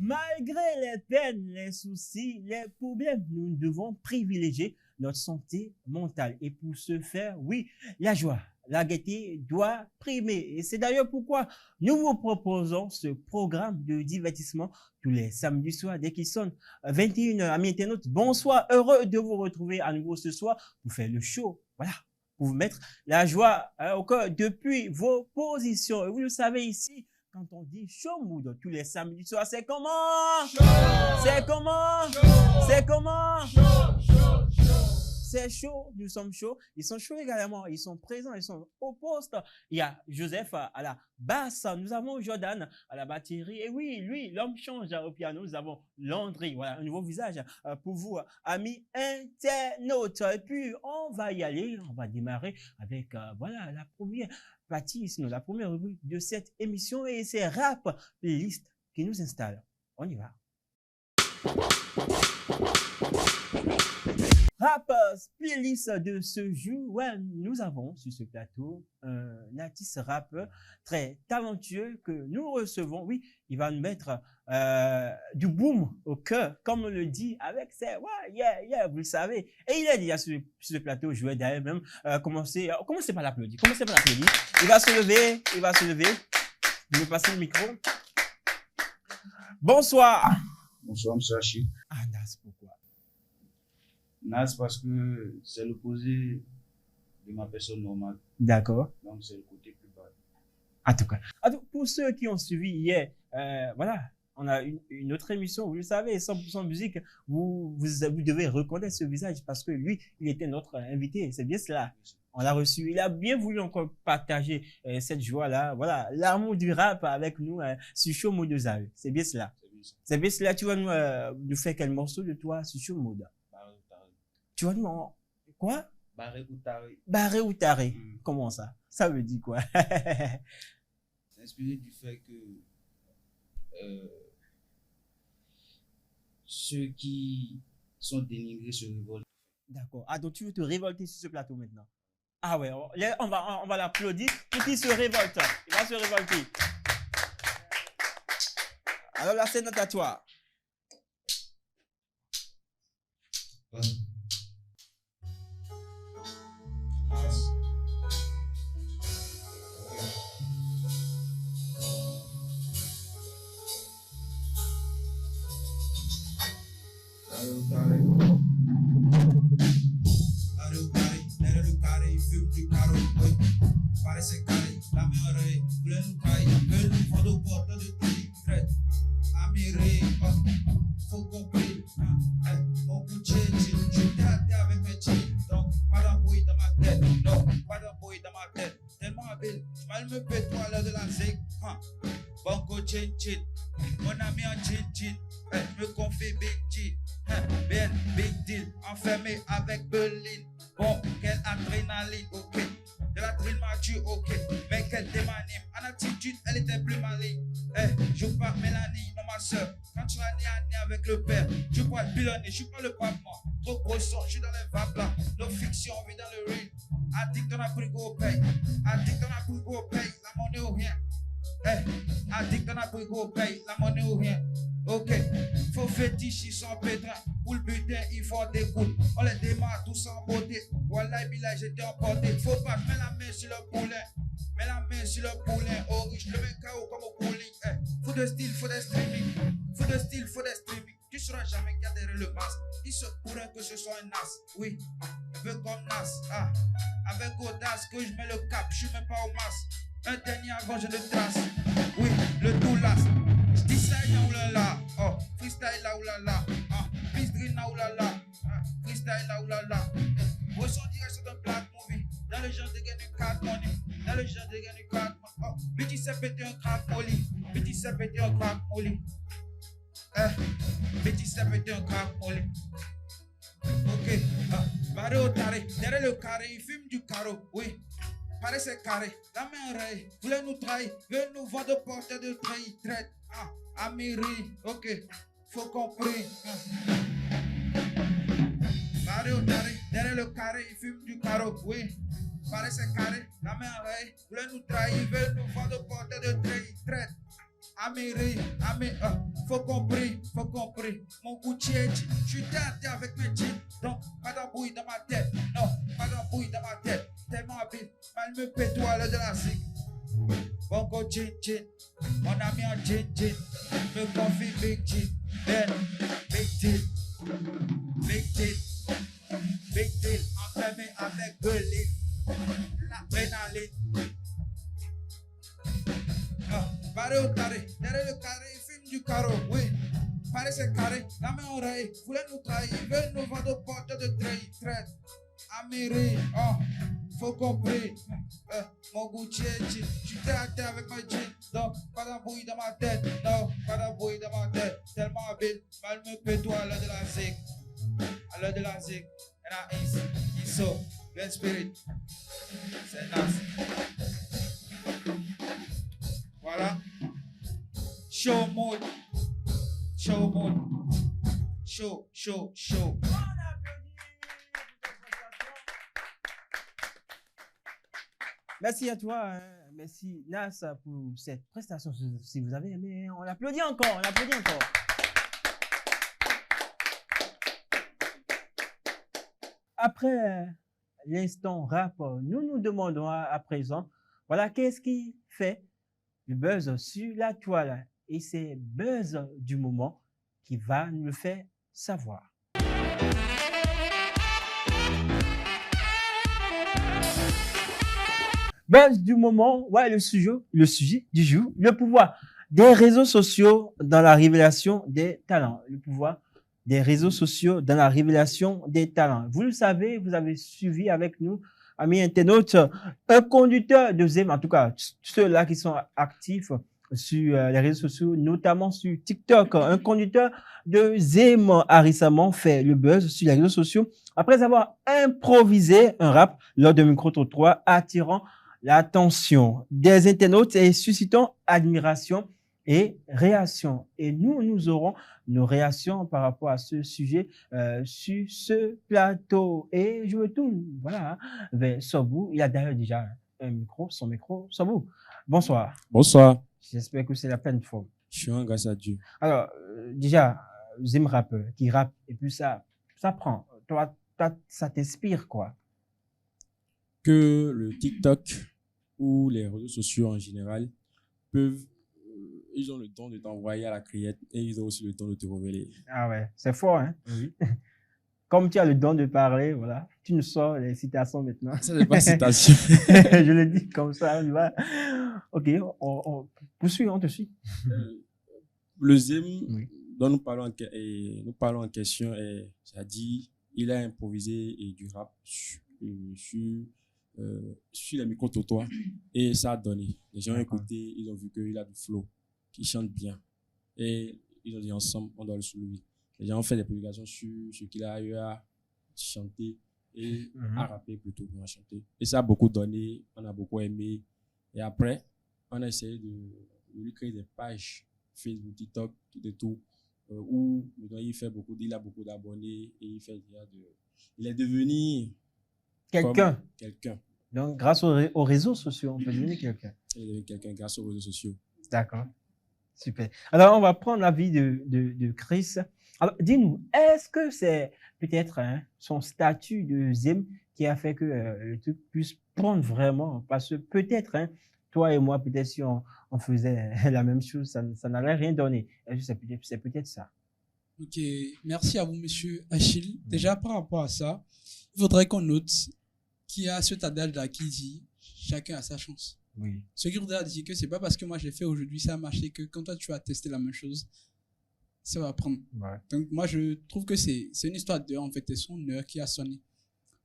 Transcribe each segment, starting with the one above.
Malgré les peines, les soucis, les problèmes, nous devons privilégier notre santé mentale. Et pour ce faire, oui, la joie, la gaieté doit primer. Et c'est d'ailleurs pourquoi nous vous proposons ce programme de divertissement tous les samedis soirs dès qu'il sonne 21h. Amis internautes, bonsoir, heureux de vous retrouver à nouveau ce soir pour faire le show. Voilà, pour vous mettre la joie au cœur depuis vos positions. Et vous le savez ici, quand on dit show mood tous les samedis soirs, c'est comment? Show. C'est comment? Show. C'est comment? Show. C'est chaud, nous sommes chauds. Ils sont chauds également, ils sont présents, ils sont au poste. Il y a Joseph à la basse, nous avons Jordan à la batterie. Et oui, lui, l'homme change au piano. Nous avons Landry, voilà, un nouveau visage pour vous, amis internautes. Et puis, on va y aller, on va démarrer avec, voilà, la première partie, sinon la première rubrique de cette émission. Et c'est Rap Playlist qui nous installe. On y va. Rap playlist de ce jour, ouais, nous avons sur ce plateau un artiste rappeur très talentueux que nous recevons. Oui, il va nous mettre du boom au cœur, comme on le dit, avec ses ouais, yeah, vous le savez. Et il est déjà sur ce plateau, je vais d'ailleurs même commencer par l'applaudir. Il va se lever. Je vais passer le micro. Bonsoir. Bonsoir, M. Achille. Ah, Nas, pourquoi? Nas parce que c'est l'opposé de ma personne normale. D'accord. Donc c'est le côté plus bas. En tout cas, pour ceux qui ont suivi hier, voilà, on a une autre émission, vous le savez, 100% musique, vous devez reconnaître ce visage parce que lui, il était notre invité, c'est bien cela. On l'a reçu, il a bien voulu encore partager cette joie-là, voilà, l'amour du rap avec nous sur Show Mode de Zahir. C'est bien cela. C'est bien cela, tu vas nous faire quel morceau de toi sur Show Mode? Tu vas nous... Quoi? Barré ou taré. Barré ou taré. Comment ça? Ça veut dire quoi? C'est inspiré du fait que ceux qui sont dénigrés se révoltent. D'accord. Ah, donc tu veux te révolter sur ce plateau maintenant? Ah ouais, on va l'applaudir pour qu'il se révolte. Il va se révolter. Alors la scène est à toi. Ouais. Parece carré, la meilleure, voulez nous cailler, veut nous prendre au porte de traite. Amiré, faut compris, mon coup de je t'ai hâté avec mes chills, donc pas d'embrouille dans ma tête, non, pas d'embrouille dans ma tête, tellement habile, mal me pète toi à l'heure de la zig, Bongo chin, mon ami en chin, me confie big G, bien big deal, enfermé avec Berlin, bon, quelle adrénaline, ok. De la drill mature, ok, mais qu'elle démanime. En attitude, elle était plus maligne. Je pas Mélanie, non ma soeur. Quand tu as né avec le père, je crois le pilonner, je suis pas le pape, moi. Trop gros son, je suis dans les vapes là. Nos fictions, on vit dans le ring. Addict, on a pris go paye. Addict, on a pris go paye. La monnaie ou rien. Addict, on a pris go paye. La monnaie ou rien. Ok, faut féticher sans pétrin. Pour le butin, il faut des coups. On les démarre tous en beauté. Voilà, Bila, j'étais emporté. Faut pas, mets la main sur le poulain. Mets la main sur le poulain. Oh, je le mets KO comme au bowling. Faut de style, faut des streaming. Faut de style, faut des streaming. Tu seras jamais qu'à derrière le masque. Il se pourrait que ce soit un as. Oui, un peu comme Nas. Ah, avec audace que je mets le cap. Je suis même pas au masque. Un dernier avant, je le trace. Oui, le tout las. J'dis ça, ya oulala. Oh, freestyle là oulala. Ah, freestyle là oulala. Ah, freestyle là oulala. Ressentir c'est un black movie. Dans le genre de gain du crack money. Dans le genre de gain du crack money. Oh, petit c'est pété un crack molly. Petit c'est pété un crack molly. Petit c'est pété un crack molly. Ok, barré au taré. Derrière le carré, il fume du carreau. Oui. Pareil c'est carré, la main en rail, voulez nous trahir, veut nous vendre porter de trahir, traite, Amiri, ok, faut compris. Barré au taré, derrière le carré, il fume du carreau, oui. Pareil c'est carré, la main en rail, voulez nous trahir, veut nous vendre porter de trahir, traite. Amiri, faut compris, faut compris. Mon Gucci est jean, je suis terre avec mes jeans. Donc, pas d'embrouille dans ma tête, non, pas d'embrouille dans ma tête. Tellement habile, mal me pétoie l'heure de la zig. Bongo jean, jean, mon ami en jean, jean. Me confie big jean, then big deal, big deal, big deal. Enfermé avec de l'adrénaline. Barré au taré, derrière le carré, il fume du carreau, oui. Pareil c'est carré, la main en rail, voulait nous trahir, veut nous vendre au porte de trahir, traite. Amiri, faut compris. Mon Gucci est jean, je suis terre à terre avec ma jean. Donc, pas d'embrouille dans ma tête, non, pas d'embrouille dans ma tête. Tellement habile, mal me pétoie à l'heure de la zig. À l'heure de la zig, and I ISO, Grand Spirit, c'est nice. Voilà. Show mode. Show mode. Show, show, show. Merci à toi, hein. Merci Nas pour cette prestation. Si vous avez aimé, on l'applaudit encore, on l'applaudit encore. Après l'instant rap, nous nous demandons à présent, voilà, qu'est-ce qui fait le buzz sur la toile? Et c'est buzz du moment qui va nous le faire savoir. Buzz du moment, ouais, le sujet du jour, le pouvoir des réseaux sociaux dans la révélation des talents. Le pouvoir des réseaux sociaux dans la révélation des talents. Vous le savez, vous avez suivi avec nous, amis internautes, un conducteur de Zem, en tout cas, ceux-là qui sont actifs sur les réseaux sociaux, notamment sur TikTok. Un conducteur de Zem a récemment fait le buzz sur les réseaux sociaux après avoir improvisé un rap lors d'un micro-trottoir attirant l'attention des internautes et suscitant admiration et réaction. Et nous aurons nos réactions par rapport à ce sujet sur ce plateau. Et je me tourne voilà, vers Sobou. Il a d'ailleurs déjà un micro, son micro. Sobou, bonsoir. Bonsoir. J'espère que c'est la pleine forme. Je suis un grâce à Dieu. Alors, déjà, j'aime rappeur qui rappe et puis ça prend. Toi, ça t'inspire quoi? Que le TikTok ou les réseaux sociaux en général peuvent, ils ont le don de t'envoyer à la criette et ils ont aussi le don de te révéler. Ah ouais, c'est fort, hein? Oui. Comme tu as le don de parler, voilà, tu nous sors les citations maintenant. Ça, c'est pas citation. Je le dis comme ça, on y va. Ok, on poursuit, on te suit. Le Zem Oui. dont nous parlons en question, c'est-à-dire, il a improvisé du rap sur les micro-trottoirs et ça a donné. Les gens ont écouté, ils ont vu qu'il a du flow, qu'il chante bien et ils ont dit ensemble, on doit le soulever. Les gens ont fait des publications sur ce qu'il a eu à chanter et à rapper plutôt qu'à chanter. Et ça a beaucoup donné, on a beaucoup aimé. Et après, on a essayé de lui créer des pages Facebook, TikTok, tout, où il a beaucoup d'abonnés et il est devenu Quelqu'un. Quelqu'un. Donc, grâce aux réseaux sociaux, on peut devenir quelqu'un. Il est devenu quelqu'un grâce aux réseaux sociaux. D'accord. Super. Alors, on va prendre l'avis de Chris. Alors, dis-nous, est-ce que c'est peut-être son statut de Zim qui a fait que le truc puisse prendre vraiment? Parce que peut-être, toi et moi, peut-être si on faisait la même chose, ça n'allait rien donner. Est-ce que c'est peut-être ça? Ok, merci à vous, monsieur Achille. Déjà, par rapport à ça, il faudrait qu'on note qu'il y a cet adage-là qui dit chacun a sa chance. Oui. Ce qui voudrait dire que c'est pas parce que moi j'ai fait aujourd'hui, ça a marché, que quand toi tu as testé la même chose, ça va prendre. Ouais. Donc, moi je trouve que c'est une histoire d'heure, en fait, c'est son heure qui a sonné.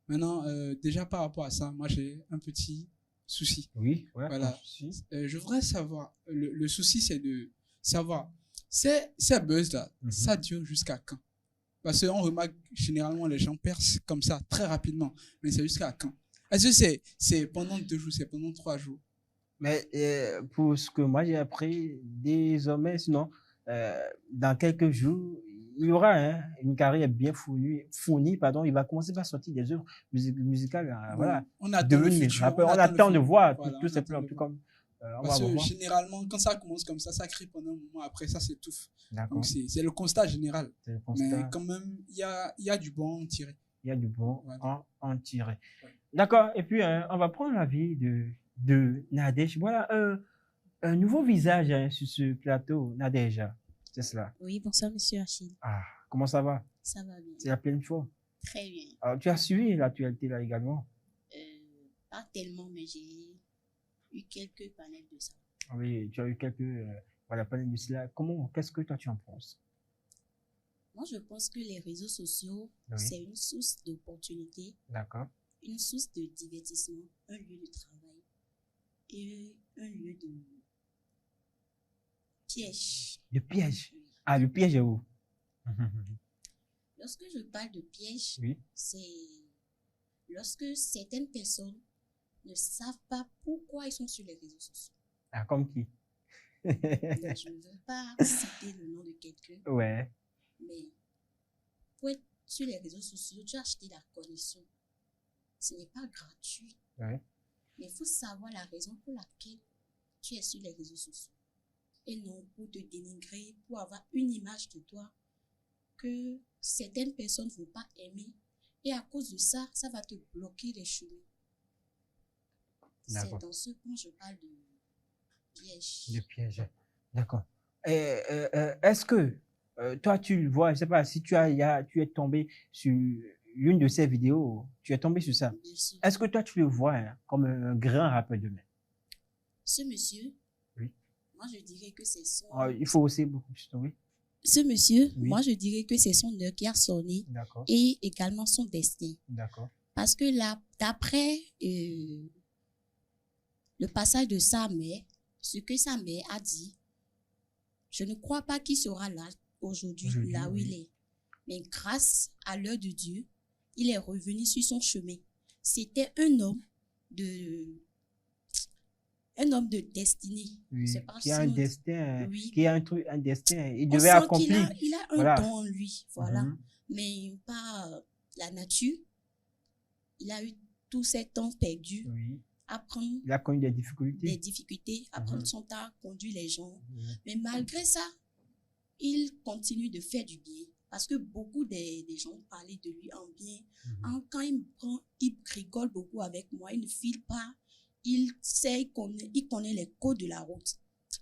Maintenant, déjà par rapport à ça, moi j'ai un petit souci. Oui, ouais, Voilà. pas de souci. Je voudrais savoir, le souci c'est de savoir, ces buzz-là, ça dure jusqu'à quand? Parce qu'on remarque généralement les gens percent comme ça très rapidement, mais c'est jusqu'à quand? Est-ce que c'est pendant 2 jours, c'est pendant 3 jours? Mais pour ce que moi j'ai appris, désormais, sinon, dans quelques jours, il y aura une carrière bien fournie, pardon, il va commencer par sortir des œuvres musicales, voilà. On attend le Devenir futur. rappeur. On attend de voir Voilà, tout on simplement, attend de tout voir. comme on Parce va que voir. généralement, quand ça commence comme ça crie pendant un moment, après ça s'étouffe. D'accord. Donc c'est le constat général. C'est le Mais constat. quand même, il y a du bon à en tirer. Il y a du bon Voilà. à en tirer. Ouais. D'accord. Et puis, on va prendre l'avis de Nadège. Voilà un nouveau visage sur ce plateau, Nadège. C'est cela. Oui, bonsoir, monsieur Achille. Ah, comment ça va? Ça va bien. C'est la pleine forme. Très bien. Alors, tu as suivi l'actualité là également? Pas tellement, mais j'ai eu quelques panels de ça. Oui, tu as eu quelques voilà, panels de cela. Qu'est-ce que toi tu en penses? Moi, je pense que les réseaux sociaux, Oui. c'est une source d'opportunité, D'accord. une source de divertissement, un lieu de travail et un lieu de piège. Le piège. Oui. Ah, le piège est où? Lorsque je parle de piège, Oui. c'est lorsque certaines personnes ne savent pas pourquoi ils sont sur les réseaux sociaux. Ah, comme qui? Donc, je ne veux pas citer le nom de quelqu'un, Ouais. mais pour être sur les réseaux sociaux, tu as acheté la connexion. Ce n'est pas gratuit. Ouais. Mais il faut savoir la raison pour laquelle tu es sur les réseaux sociaux. Et non pour te dénigrer, pour avoir une image de toi que certaines personnes ne vont pas aimer. Et à cause de ça, ça va te bloquer les chemins. C'est D'accord. dans ce point que je parle de piège. Le piège. D'accord. Est-ce que toi, tu le vois, je ne sais pas, si tu es tombé sur l'une de ces vidéos, tu es tombé sur ça. Bien sûr. Est-ce que toi, tu le vois comme un grand rappeur de main? Ce monsieur, Oui. moi je dirais que c'est son... Il faut aussi beaucoup plus, oui. Ce monsieur, Oui. moi je dirais que c'est son heure qui a sonné D'accord. et également son destin. D'accord. Parce que là, d'après le passage de sa mère, ce que sa mère a dit, je ne crois pas qu'il sera là aujourd'hui, là où oui. il est. Mais grâce à l'heure de Dieu, il est revenu sur son chemin. C'était un homme de destinée. Oui. C'est pas Qui a un si- destin, Oui. qui a un destin, il On devait sent accomplir. qu'il a un Voilà. don en lui, voilà. Mhm. Mais par la nature, il a eu tous ces temps perdus Oui. à prendre Il a connu des difficultés. des difficultés, à prendre Mhm. son temps, à conduire les gens. Mhm. Mais malgré ça, il continue de faire du bien. Parce que beaucoup des gens parlaient de lui en bien. Mhm. Quand il me prend, il rigole beaucoup avec moi. Il ne file pas. Il sait, il connaît les codes de la route.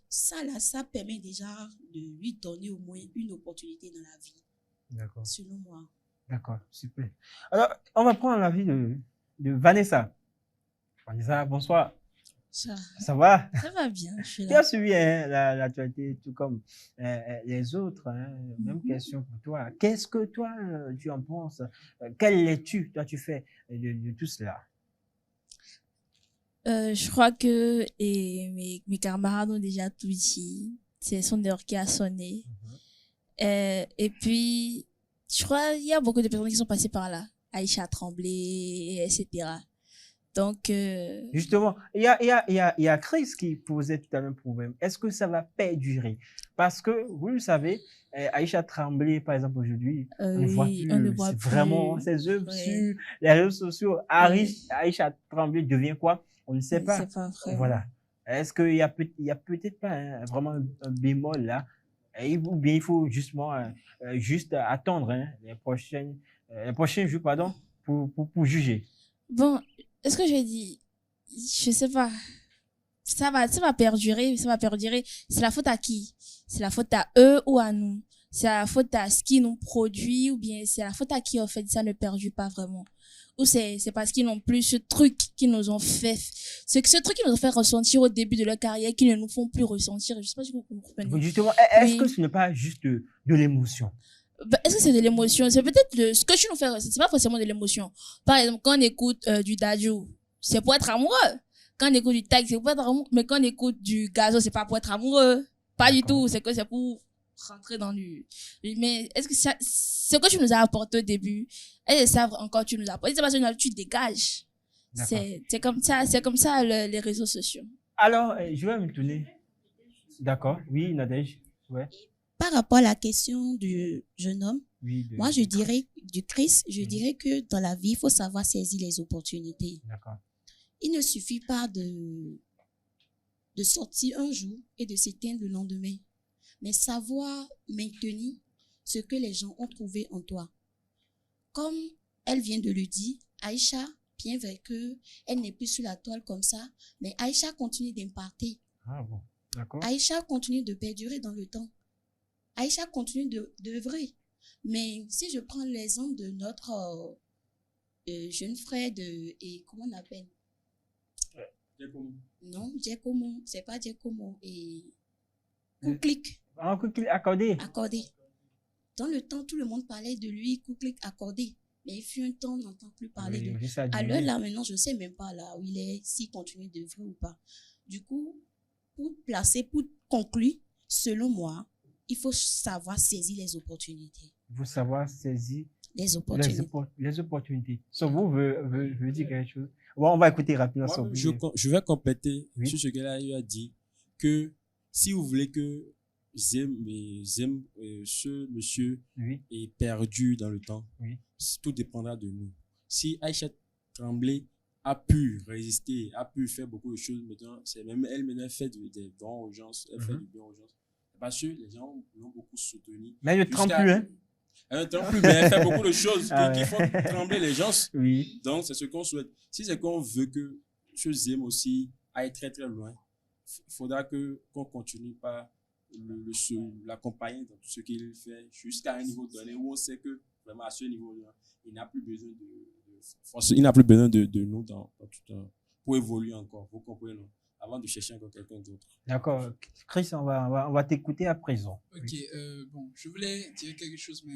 Ça, là, ça permet déjà de lui donner au moins une opportunité dans la vie, D'accord. selon moi. D'accord, super. Alors, on va prendre l'avis de Vanessa. Vanessa, bonsoir. Ça Ça va bien, je suis Tu là. as suivi l'actualité tout comme les autres. Même question pour toi. Qu'est-ce que toi, tu en penses? Quelle lecture toi tu fais de tout cela? Je crois que mes camarades ont déjà tout dit. C'est son heure qui a sonné. Et puis, je crois qu'il y a beaucoup de personnes qui sont passées par là. Aïcha Tremblay, etc. Donc, Justement, il y a Chris qui posait tout à l'heure un problème. Est-ce que ça va perdurer? Parce que, vous le savez, Aïcha Tremblay, par exemple, aujourd'hui, on ne voit oui, plus. on ne voit C'est plus. vraiment ses œuvres Ouais. sur les réseaux sociaux. Aïcha Tremblay devient quoi? On ne sait pas. c'est pas vrai. Voilà. Est-ce qu'il y a, il y a peut-être pas vraiment un bémol là? Ou bien il faut justement juste attendre les prochains jours pardon, pour juger. Bon, est-ce que je dis, je sais pas. Ça va perdurer, ça va perdurer. C'est la faute à qui? C'est la faute à eux ou à nous? C'est la faute à ce qu'ils nous produit ou bien c'est la faute à qui en fait ça ne perdure pas vraiment? Ou c'est parce qu'ils n'ont plus ce truc qu'ils nous ont fait, ce truc qu'ils nous ont fait ressentir au début de leur carrière qu'ils ne nous font plus ressentir. Je sais pas si vous comprenez. Justement, est-ce Oui. que ce n'est pas juste de l'émotion? Est-ce que c'est de l'émotion? C'est peut-être ce que tu nous fais ressentir, c'est pas forcément de l'émotion. Par exemple, quand on écoute du Dadju, c'est pour être amoureux. Quand on écoute du Tag, c'est pour être amoureux. Mais quand on écoute du Gazo, c'est pas pour être amoureux. Pas du tout. C'est pour rentrer dans du... Mais est-ce que ce que tu nous as apporté au début, est-ce que ça encore tu nous as apporté? C'est parce que tu dégages. D'accord. C'est comme ça les réseaux sociaux. Alors, je vais me tourner. D'accord. Oui, Nadège. Ouais. Par rapport à la question du jeune homme, Oui. moi je dirais, du Chris, je dirais que dans la vie, il faut savoir saisir les opportunités. D'accord. Il ne suffit pas de sortir un jour et de s'éteindre le lendemain, mais savoir maintenir ce que les gens ont trouvé en toi. Comme elle vient de le dire, Aïcha, bien vrai qu'elle n'est plus sur la toile comme ça, mais Aïcha continue d'imparter. Ah bon. D'accord. Aïcha continue de perdurer dans le temps. Aïcha continue d'œuvrer. Mais si je prends l'exemple de notre jeune frère et comment on appelle? Non, Giacomo, c'est pas Giacomo. Et Kouklik, Un coup accordé. accordé. Dans le temps, tout le monde parlait de lui, Kouklik accordé. Mais il fut un temps, on n'entend plus parler de lui. Oui, ça À dit. l'heure là, maintenant, je ne sais même pas là où il est, s'il continue d'œuvrer ou pas. Du coup, pour conclure, selon moi, il faut savoir saisir les opportunités. Il faut savoir saisir Les opportunités. les opportunités. Sobo veut dire quelque chose. Bon, on va écouter rapidement Moi, Sobo. je vais compléter Oui. sur ce qu'elle a dit, que si vous voulez que ce monsieur Oui. est perdu dans le temps, Oui. tout dépendra de nous. Si Aïcha Tremblay a pu résister, a pu faire beaucoup de choses, maintenant, c'est même elle maintenant fait des dons aux gens, elle fait du bien aux gens. Parce que les gens l'ont beaucoup soutenu. Mais je ne tremble Jusqu'à- plus, hein. Elle ne tremble plus, mais elle fait beaucoup de choses Ah qui ouais. font trembler les gens. Oui. Donc, c'est ce qu'on souhaite. Si c'est qu'on veut que ce Zem aussi aille très très loin, il faudra qu'on continue par l'accompagner dans tout ce qu'il fait jusqu'à un niveau donné où on sait que vraiment à ce niveau-là, il n'a plus besoin il n'a plus besoin de nous dans tout pour évoluer encore. Vous comprenez, non? Avant de chercher encore quelqu'un d'autre. D'accord. Chris, on va t'écouter à présent. Ok, bon, je voulais dire quelque chose, mais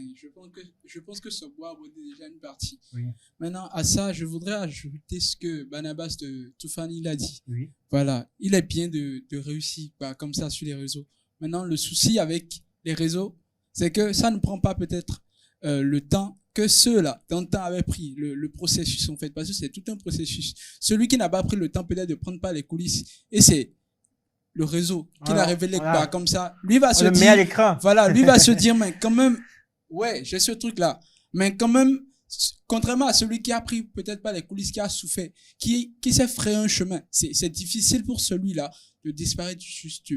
je pense que ce bois a abordé déjà une partie. Oui. Maintenant, à ça, je voudrais ajouter ce que Barnabas de Toufani l'a dit. Oui. Voilà, il est bien de réussir comme ça sur les réseaux. Maintenant, le souci avec les réseaux, c'est que ça ne prend pas peut-être le temps que ceux-là, dans le temps, avaient pris le processus, en fait, parce que c'est tout un processus. Celui qui n'a pas pris le temps peut-être de prendre par les coulisses, et c'est le réseau qui l'a révélé voilà. comme ça, lui va On se le met dire, à l'écran. voilà, lui va se dire, mais quand même, ouais, j'ai ce truc-là, mais quand même, contrairement à celui qui a pris peut-être pas les coulisses, qui a souffert, qui s'est frayé un chemin, c'est difficile pour celui-là de disparaître juste,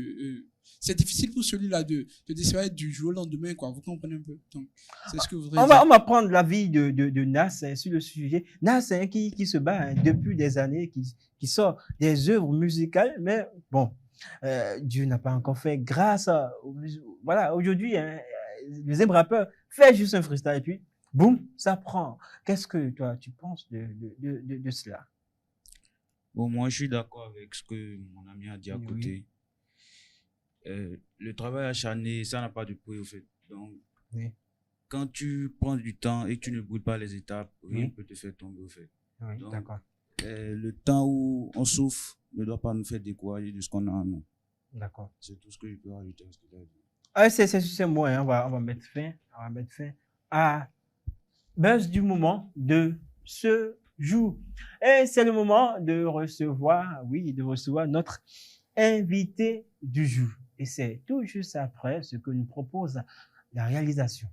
c'est difficile pour celui-là de disparaître du jour au lendemain, quoi. Vous comprenez un peu? Donc, c'est ce que vous voudrez On dire. va prendre l'avis de Nas sur le sujet. Nas, qui se bat depuis des années, qui sort des œuvres musicales, mais bon, Dieu n'a pas encore fait grâce voilà, aujourd'hui, le deuxième rappeur fait juste un freestyle et puis, boum, ça prend. Qu'est-ce que toi, tu penses de cela? Bon, moi, je suis d'accord avec ce que mon ami a dit à Oui. côté. Le travail acharné, ça n'a pas de prix, au fait. Donc, Oui. quand tu prends du temps et que tu ne brûles pas les étapes, rien Oui. ne peut te faire tomber, au fait. Oui, Donc, d'accord. Le temps où on souffre ne doit pas nous faire décourager de ce qu'on a en nous. D'accord. C'est tout ce que je peux rajouter à ce que tu as dit. Ah, c'est moi, hein. On va mettre fin à buzz du moment de ce jour. Et c'est le moment de recevoir notre invité du jour. Et c'est tout juste après ce que nous propose la réalisation.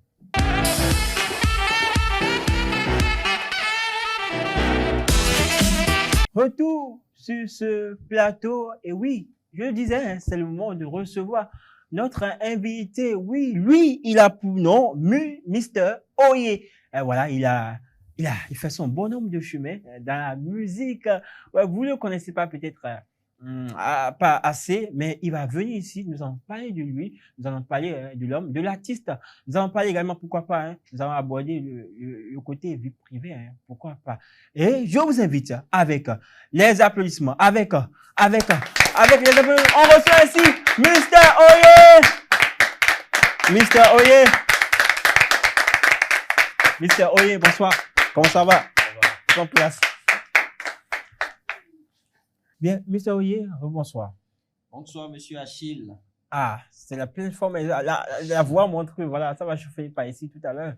Retour sur ce plateau, et oui, je le disais, hein, c'est le moment de recevoir notre invité. Oui, lui, il a pour nom Mr. Oye. Voilà, il fait son bonhomme de chemin dans la musique. Ouais, vous ne le connaissez pas peut-être pas assez, mais il va venir ici, nous allons parler de lui, nous allons parler de l'homme, de l'artiste. Nous allons parler également, pourquoi pas, hein, nous allons aborder le côté vie privée, hein, pourquoi pas. Et je vous invite avec les applaudissements, avec les applaudissements, on reçoit ici Mr. Oye! Mr. Oye! Mr. Oye, bonsoir. Comment ça va? Prends place. Bien, Mr. Oye, bonsoir. Bonsoir, monsieur Achille. Ah, c'est la pleine forme. La voix montre que voilà, ça va chauffer par ici tout à l'heure.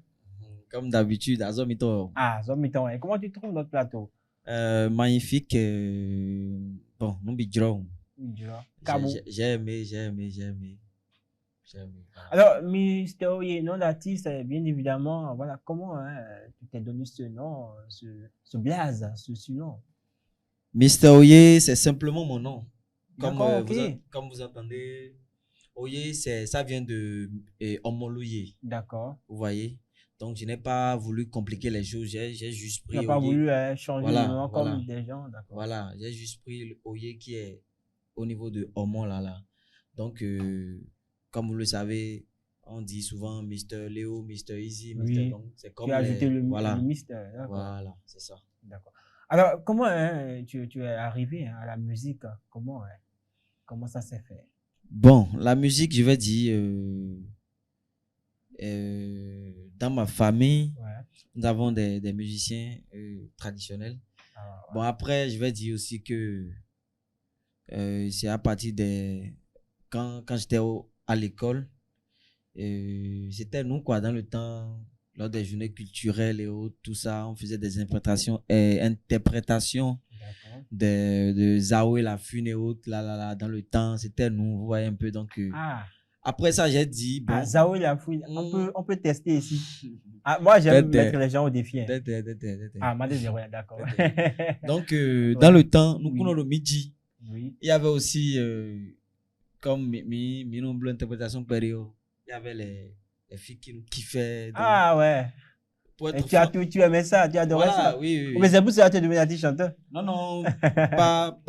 Comme d'habitude, à Zomito. Ah, Zomiton. Et comment tu trouves notre plateau? Magnifique. Bon, nous bidjons. Kabou. J'ai aimé. Voilà. Alors, Mr. Oye, nom d'artiste, bien évidemment, voilà, comment hein, tu t'es donné ce nom, ce blaze, ce surnom? Mr. Oye, c'est simplement mon nom. Comme, D'accord, ok. comme vous entendez, Oye, ça vient de Omoloye. D'accord. Vous voyez? Donc, je n'ai pas voulu compliquer les choses. J'ai juste Tu pris n'as pas Oye. voulu changer Voilà, le nom voilà. comme des gens, d'accord. Voilà, j'ai juste pris le Oye qui est au niveau de Omon là. Donc, comme vous le savez, on dit souvent Mr. Léo, Mr. Easy, Mr. Oui. Donc, c'est comme Tu as ajouté le voilà. mystère, d'accord. Voilà, c'est ça. D'accord. Alors, comment hein, tu es arrivé hein, à la musique? Comment ça s'est fait? Bon, la musique, je vais dire, dans ma famille, Ouais. nous avons des musiciens traditionnels. Ah, ouais. Bon, après, je vais dire aussi que c'est à partir des... Quand j'étais à l'école, c'était nous, quoi, dans le temps, lors des journées culturelles et autres, tout ça, on faisait des interprétations D'accord. de Zaoué La Fune et autres, là, dans le temps, c'était nous, vous voyez un peu. Donc, Ah, après ça, j'ai dit, bon, Zao et la fouine, on peut tester ici. Ah, moi, j'aime Peut-être. mettre les gens au défi. Hein. peut-être. Ah, Madé, ouais, d'accord. Donc, dans le temps, nous Oui. prenons le midi. Oui. Il y avait aussi, comme mi nombre d'interprétations période, il y avait les filles qui nous kiffaient. Donc, Ah, ouais. pour Et être tu aimais ça, tu adorais voilà, ça. oui. Mais c'est pour ça que tu es devenu artiste chanteur. Non, pas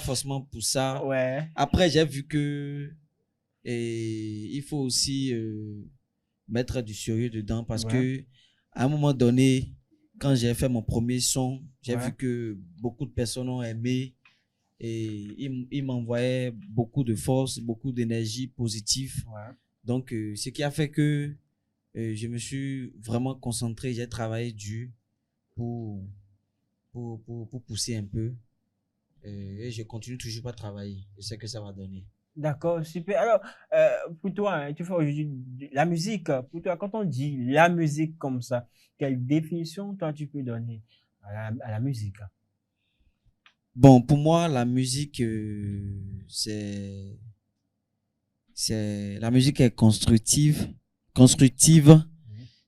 forcément pour ça. Ouais. Après, j'ai vu que il faut aussi mettre du sérieux dedans parce Ouais. que à un moment donné, quand j'ai fait mon premier son, j'ai Ouais. vu que beaucoup de personnes ont aimé et ils m'envoyaient beaucoup de force, beaucoup d'énergie positive. Ouais. Donc, ce qui a fait que je me suis vraiment concentré, j'ai travaillé dur pour pousser un peu. Et je continue toujours à travailler. Je sais que ça va donner. D'accord, super. Alors, pour toi, hein, tu fais aujourd'hui la musique. Pour toi, quand on dit la musique comme ça, quelle définition toi tu peux donner à la musique? Bon, pour moi, la musique, la musique est constructive,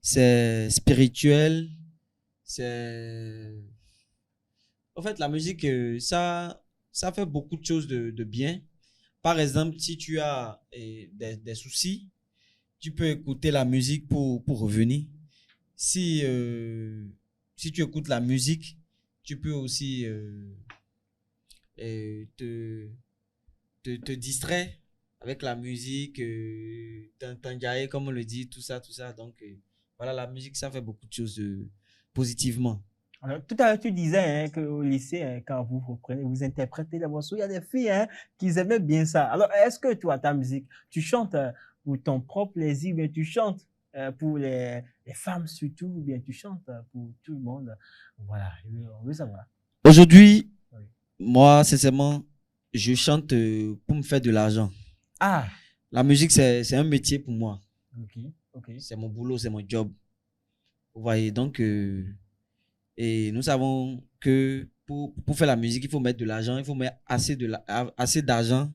c'est spirituel, en fait, la musique, ça fait beaucoup de choses de bien. Par exemple, si tu as des soucis, tu peux écouter la musique pour revenir. Si tu écoutes la musique, tu peux aussi te distraire avec la musique, t'enjailler, comme on le dit, tout ça. Donc, voilà, la musique, ça fait beaucoup de choses positivement. Alors, tout à l'heure, tu disais hein, qu'au lycée, hein, quand vous reprenez, vous interprétez les morceaux, il y a des filles hein, qui aimaient bien ça. Alors, est-ce que toi, ta musique, tu chantes pour ton propre plaisir, ou bien tu chantes pour les femmes surtout, ou bien tu chantes pour tout le monde? Voilà, on veut savoir. Aujourd'hui, Oui. moi, sincèrement, je chante pour me faire de l'argent. Ah, La musique, c'est un métier pour moi. ok. C'est mon boulot, c'est mon job. Vous voyez, donc, et nous savons que pour faire la musique, il faut mettre de l'argent, il faut mettre assez d'argent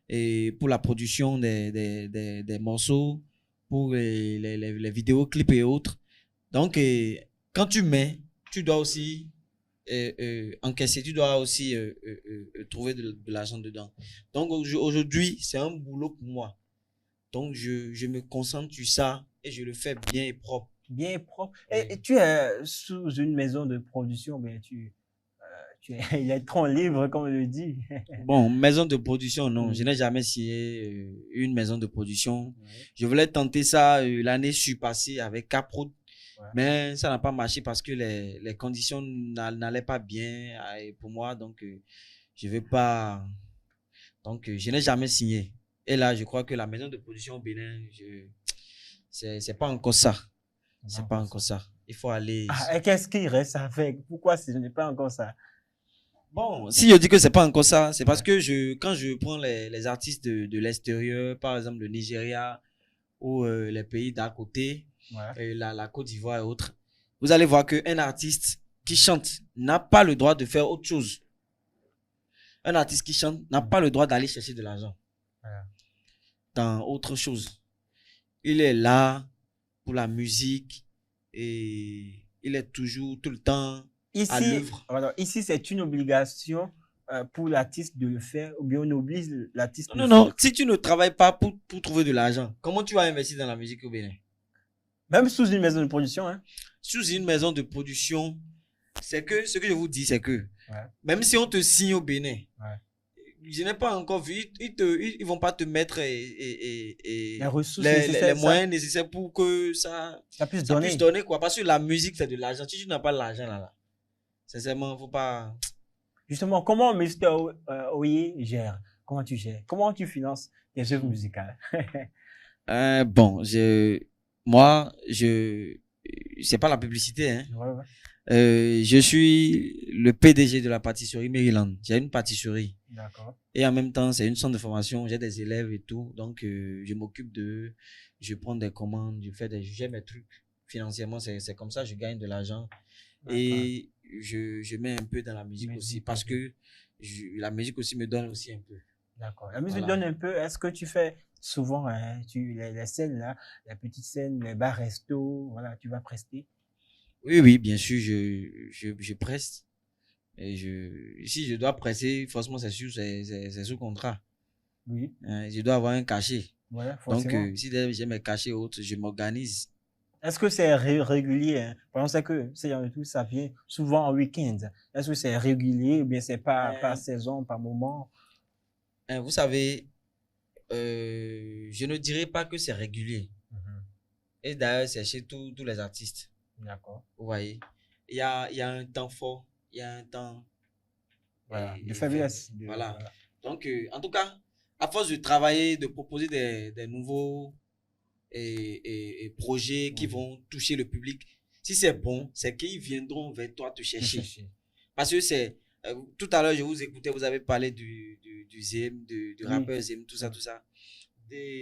et pour la production des morceaux, pour les vidéoclips et autres. Donc, quand tu mets, tu dois aussi encaisser, tu dois aussi trouver de l'argent dedans. Donc aujourd'hui, c'est un boulot pour moi. Donc je me concentre sur ça et je le fais bien et propre. Bien propre. Et tu es sous une maison de production, mais tu es électron libre, comme on le dit. Bon, maison de production, non. Je n'ai jamais signé une maison de production. Je voulais tenter ça l'année surpassée avec Caprod. Mais ça n'a pas marché parce que les conditions n'allaient pas bien pour moi. Donc, je vais pas. Donc, je n'ai jamais signé. Et là, je crois que la maison de production au Bénin, c'est pas encore ça. C'est pas encore ça. Il faut aller. Et qu'est-ce qui reste à faire? Pourquoi ce n'est pas encore ça? Bon, si je dis que c'est pas encore ça, c'est parce que quand je prends les artistes de l'extérieur, par exemple le Nigeria ou les pays d'à côté, la Côte d'Ivoire et autres, vous allez voir qu'un artiste qui chante n'a pas le droit de faire autre chose. Un artiste qui chante n'a pas le droit d'aller chercher de l'argent dans autre chose. Il est là pour la musique et il est toujours, tout le temps à l'œuvre. Ici, c'est une obligation pour l'artiste de le faire ou bien on oblige l'artiste de le Non, faire. si tu ne travailles pas pour trouver de l'argent, comment tu vas investir dans la musique au Bénin? Même sous une maison de production, hein? Sous une maison de production, c'est que ce que je vous dis, c'est que même si on te signe au Bénin, je n'ai pas encore vu, ils vont pas te mettre les ressources les moyens nécessaires pour que ça puisse donner quoi. Parce que la musique, c'est de l'argent. Si tu n'as pas l'argent là, sincèrement, faut pas. Justement, comment Mr. Oye gère? Comment tu gères? Comment tu finances tes œuvres musicales? Bon, c'est pas la publicité, hein. Je suis le PDG de la pâtisserie Maryland. J'ai une pâtisserie. D'accord. Et en même temps, c'est une centre de formation. J'ai des élèves et tout. Donc, je m'occupe je prends des commandes, j'ai mes trucs. Financièrement, c'est comme ça, je gagne de l'argent. Et je mets un peu dans la musique aussi parce que la musique aussi me donne aussi un peu. D'accord. La musique donne un peu. Est-ce que tu fais souvent les scènes là, la petite scène, les bars resto, voilà, tu vas prester? Oui, bien sûr, je preste. Et si je dois presser, forcément, c'est sûr, c'est sous contrat. Oui. Je dois avoir un cachet. Voilà, forcément. Donc, si j'ai mes cachets autres, je m'organise. Est-ce que c'est régulier, hein? Parce que c'est genre de tout, ça vient souvent en week-end. Est-ce que c'est régulier ou bien c'est par saison, par moment? Vous savez, je ne dirais pas que c'est régulier. Et d'ailleurs, c'est chez tous les artistes. D'accord. Vous voyez, il y a un temps fort, il y a un temps de faiblesse. Voilà. Donc, en tout cas, à force de travailler, de proposer des nouveaux projets qui vont toucher le public, si c'est bon, c'est qu'ils viendront vers toi te chercher. Parce que tout à l'heure, je vous écoutais, vous avez parlé du Zem, du rappeur Zem, tout ça.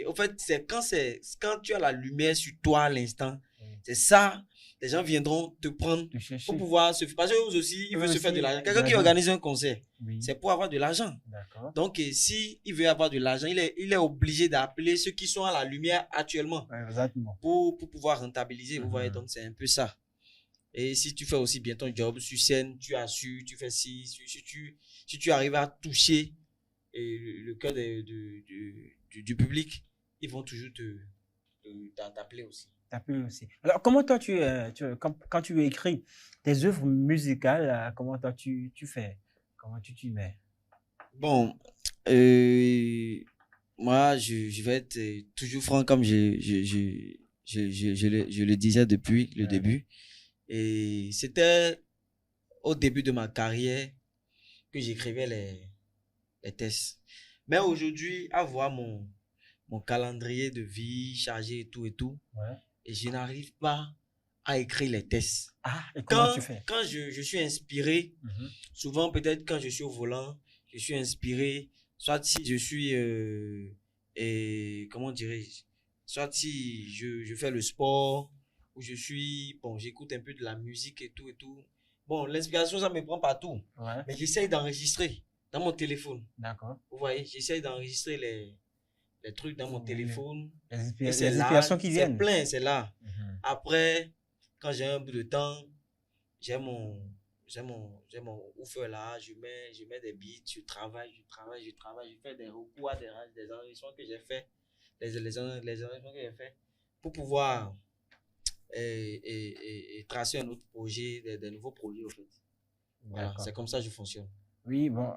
Au fait, c'est quand tu as la lumière sur toi à l'instant, c'est ça. Les gens viendront te prendre pour pouvoir se faire. Parce qu'eux aussi, ils veulent se faire de l'argent. Quelqu'un qui organise un concert, c'est pour avoir de l'argent. Donc, si il veut avoir de l'argent, il est obligé d'appeler ceux qui sont à la lumière actuellement pour pouvoir rentabiliser. Vous voyez, donc c'est un peu ça. Et si tu fais aussi bien ton job sur scène, tu assures, tu fais si tu arrives à toucher le cœur du public, ils vont toujours t'appeler aussi. Alors, comment toi, quand tu écris tes œuvres musicales, comment toi tu fais? Comment tu t'y mets? Bon, moi, je vais être toujours franc comme je le disais depuis le début. Et c'était au début de ma carrière que j'écrivais les tests. Mais aujourd'hui, à voir mon calendrier de vie chargé et tout, et je n'arrive pas à écrire les tests. Et comment tu fais? Quand je suis inspiré, souvent peut-être quand je suis au volant, je suis inspiré, soit si je suis, comment dirais-je, soit si je fais le sport, ou j'écoute un peu de la musique et tout. Bon, l'inspiration, ça me prend partout. Mais j'essaye d'enregistrer dans mon téléphone. D'accord. Vous voyez, j'essaye d'enregistrer les trucs dans mon téléphone. Les inspirations qui viennent. C'est plein, c'est là. Après, quand j'ai un bout de temps, j'ai j'ai mon woofer là, je mets des beats, je travaille, je fais des recours à des enregistrements que j'ai fait, les enregistrements que j'ai fait pour pouvoir et tracer un autre projet, des nouveaux projets, en fait. Voilà, D'accord. c'est comme ça que je fonctionne. Oui, bon,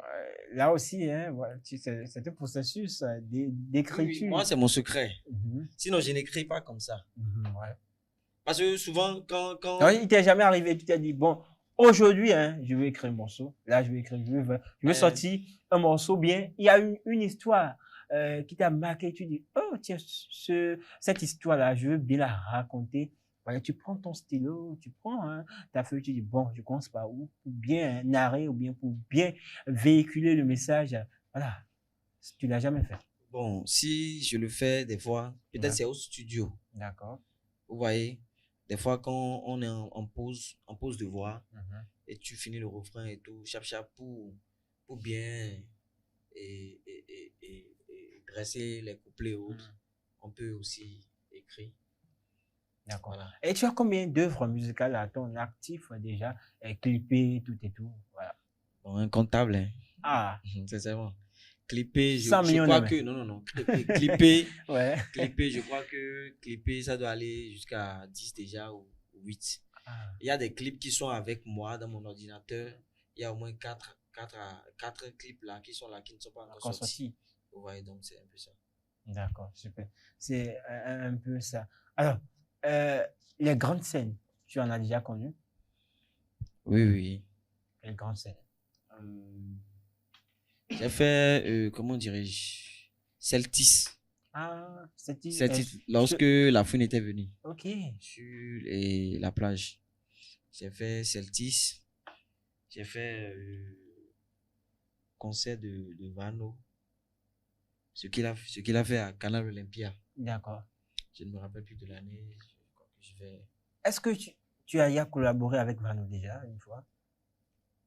là aussi, hein, voilà, c'est un processus d'écriture. Oui, moi, c'est mon secret. Mhm, Sinon, je n'écris pas comme ça. ouais. Parce que souvent, quand... Alors, il t'est jamais arrivé, tu t'es dit, bon, aujourd'hui, hein, je vais écrire un morceau. Là, je vais sortir un morceau bien. Il y a une histoire qui t'a marqué. Tu dis, oh, tiens, cette histoire-là, je veux bien la raconter. Voilà, tu prends ton stylo, tu prends ta feuille, tu dis, bon, je commence par où pour bien narrer ou bien pour bien véhiculer le message. Voilà, tu l'as jamais fait. Bon, si je le fais des fois, peut-être Ouais. c'est au studio. D'accord. Vous voyez, des fois quand on est en pause de voix, Mhm. et tu finis le refrain et tout, chap pour bien et dresser les couplets et autres, on peut aussi écrire. D'accord. Voilà. Et tu as combien d'œuvres musicales à ton actif déjà, clippées, tout et tout? Voilà. Bon, incontable, hein. Ah, Sincèrement. Clipper, 100 je millions crois de que... Non. Clipper, ouais. clipper, je crois que clipper, ça doit aller jusqu'à 10 déjà ou 8. Ah, Il y a des clips qui sont avec moi dans mon ordinateur. Il y a au moins 4 clips là qui sont là, qui ne sont pas encore encore sortis. sorti. Vous voyez, donc c'est un peu ça. D'accord, super. C'est un peu ça. Alors, les grandes scènes, tu en as déjà connu? Oui. Les grandes scènes. J'ai fait, comment dirais-je, Celtis. Ah, c'était. Celtis, lorsque la fouine était venue Ok. sur la plage. J'ai fait Celtis. J'ai fait concert de Vano. Ce qu'il a fait à Canal Olympia. D'accord. Je ne me rappelle plus de l'année. Je crois que je vais... Est-ce que tu as collaboré avec Vano déjà une fois?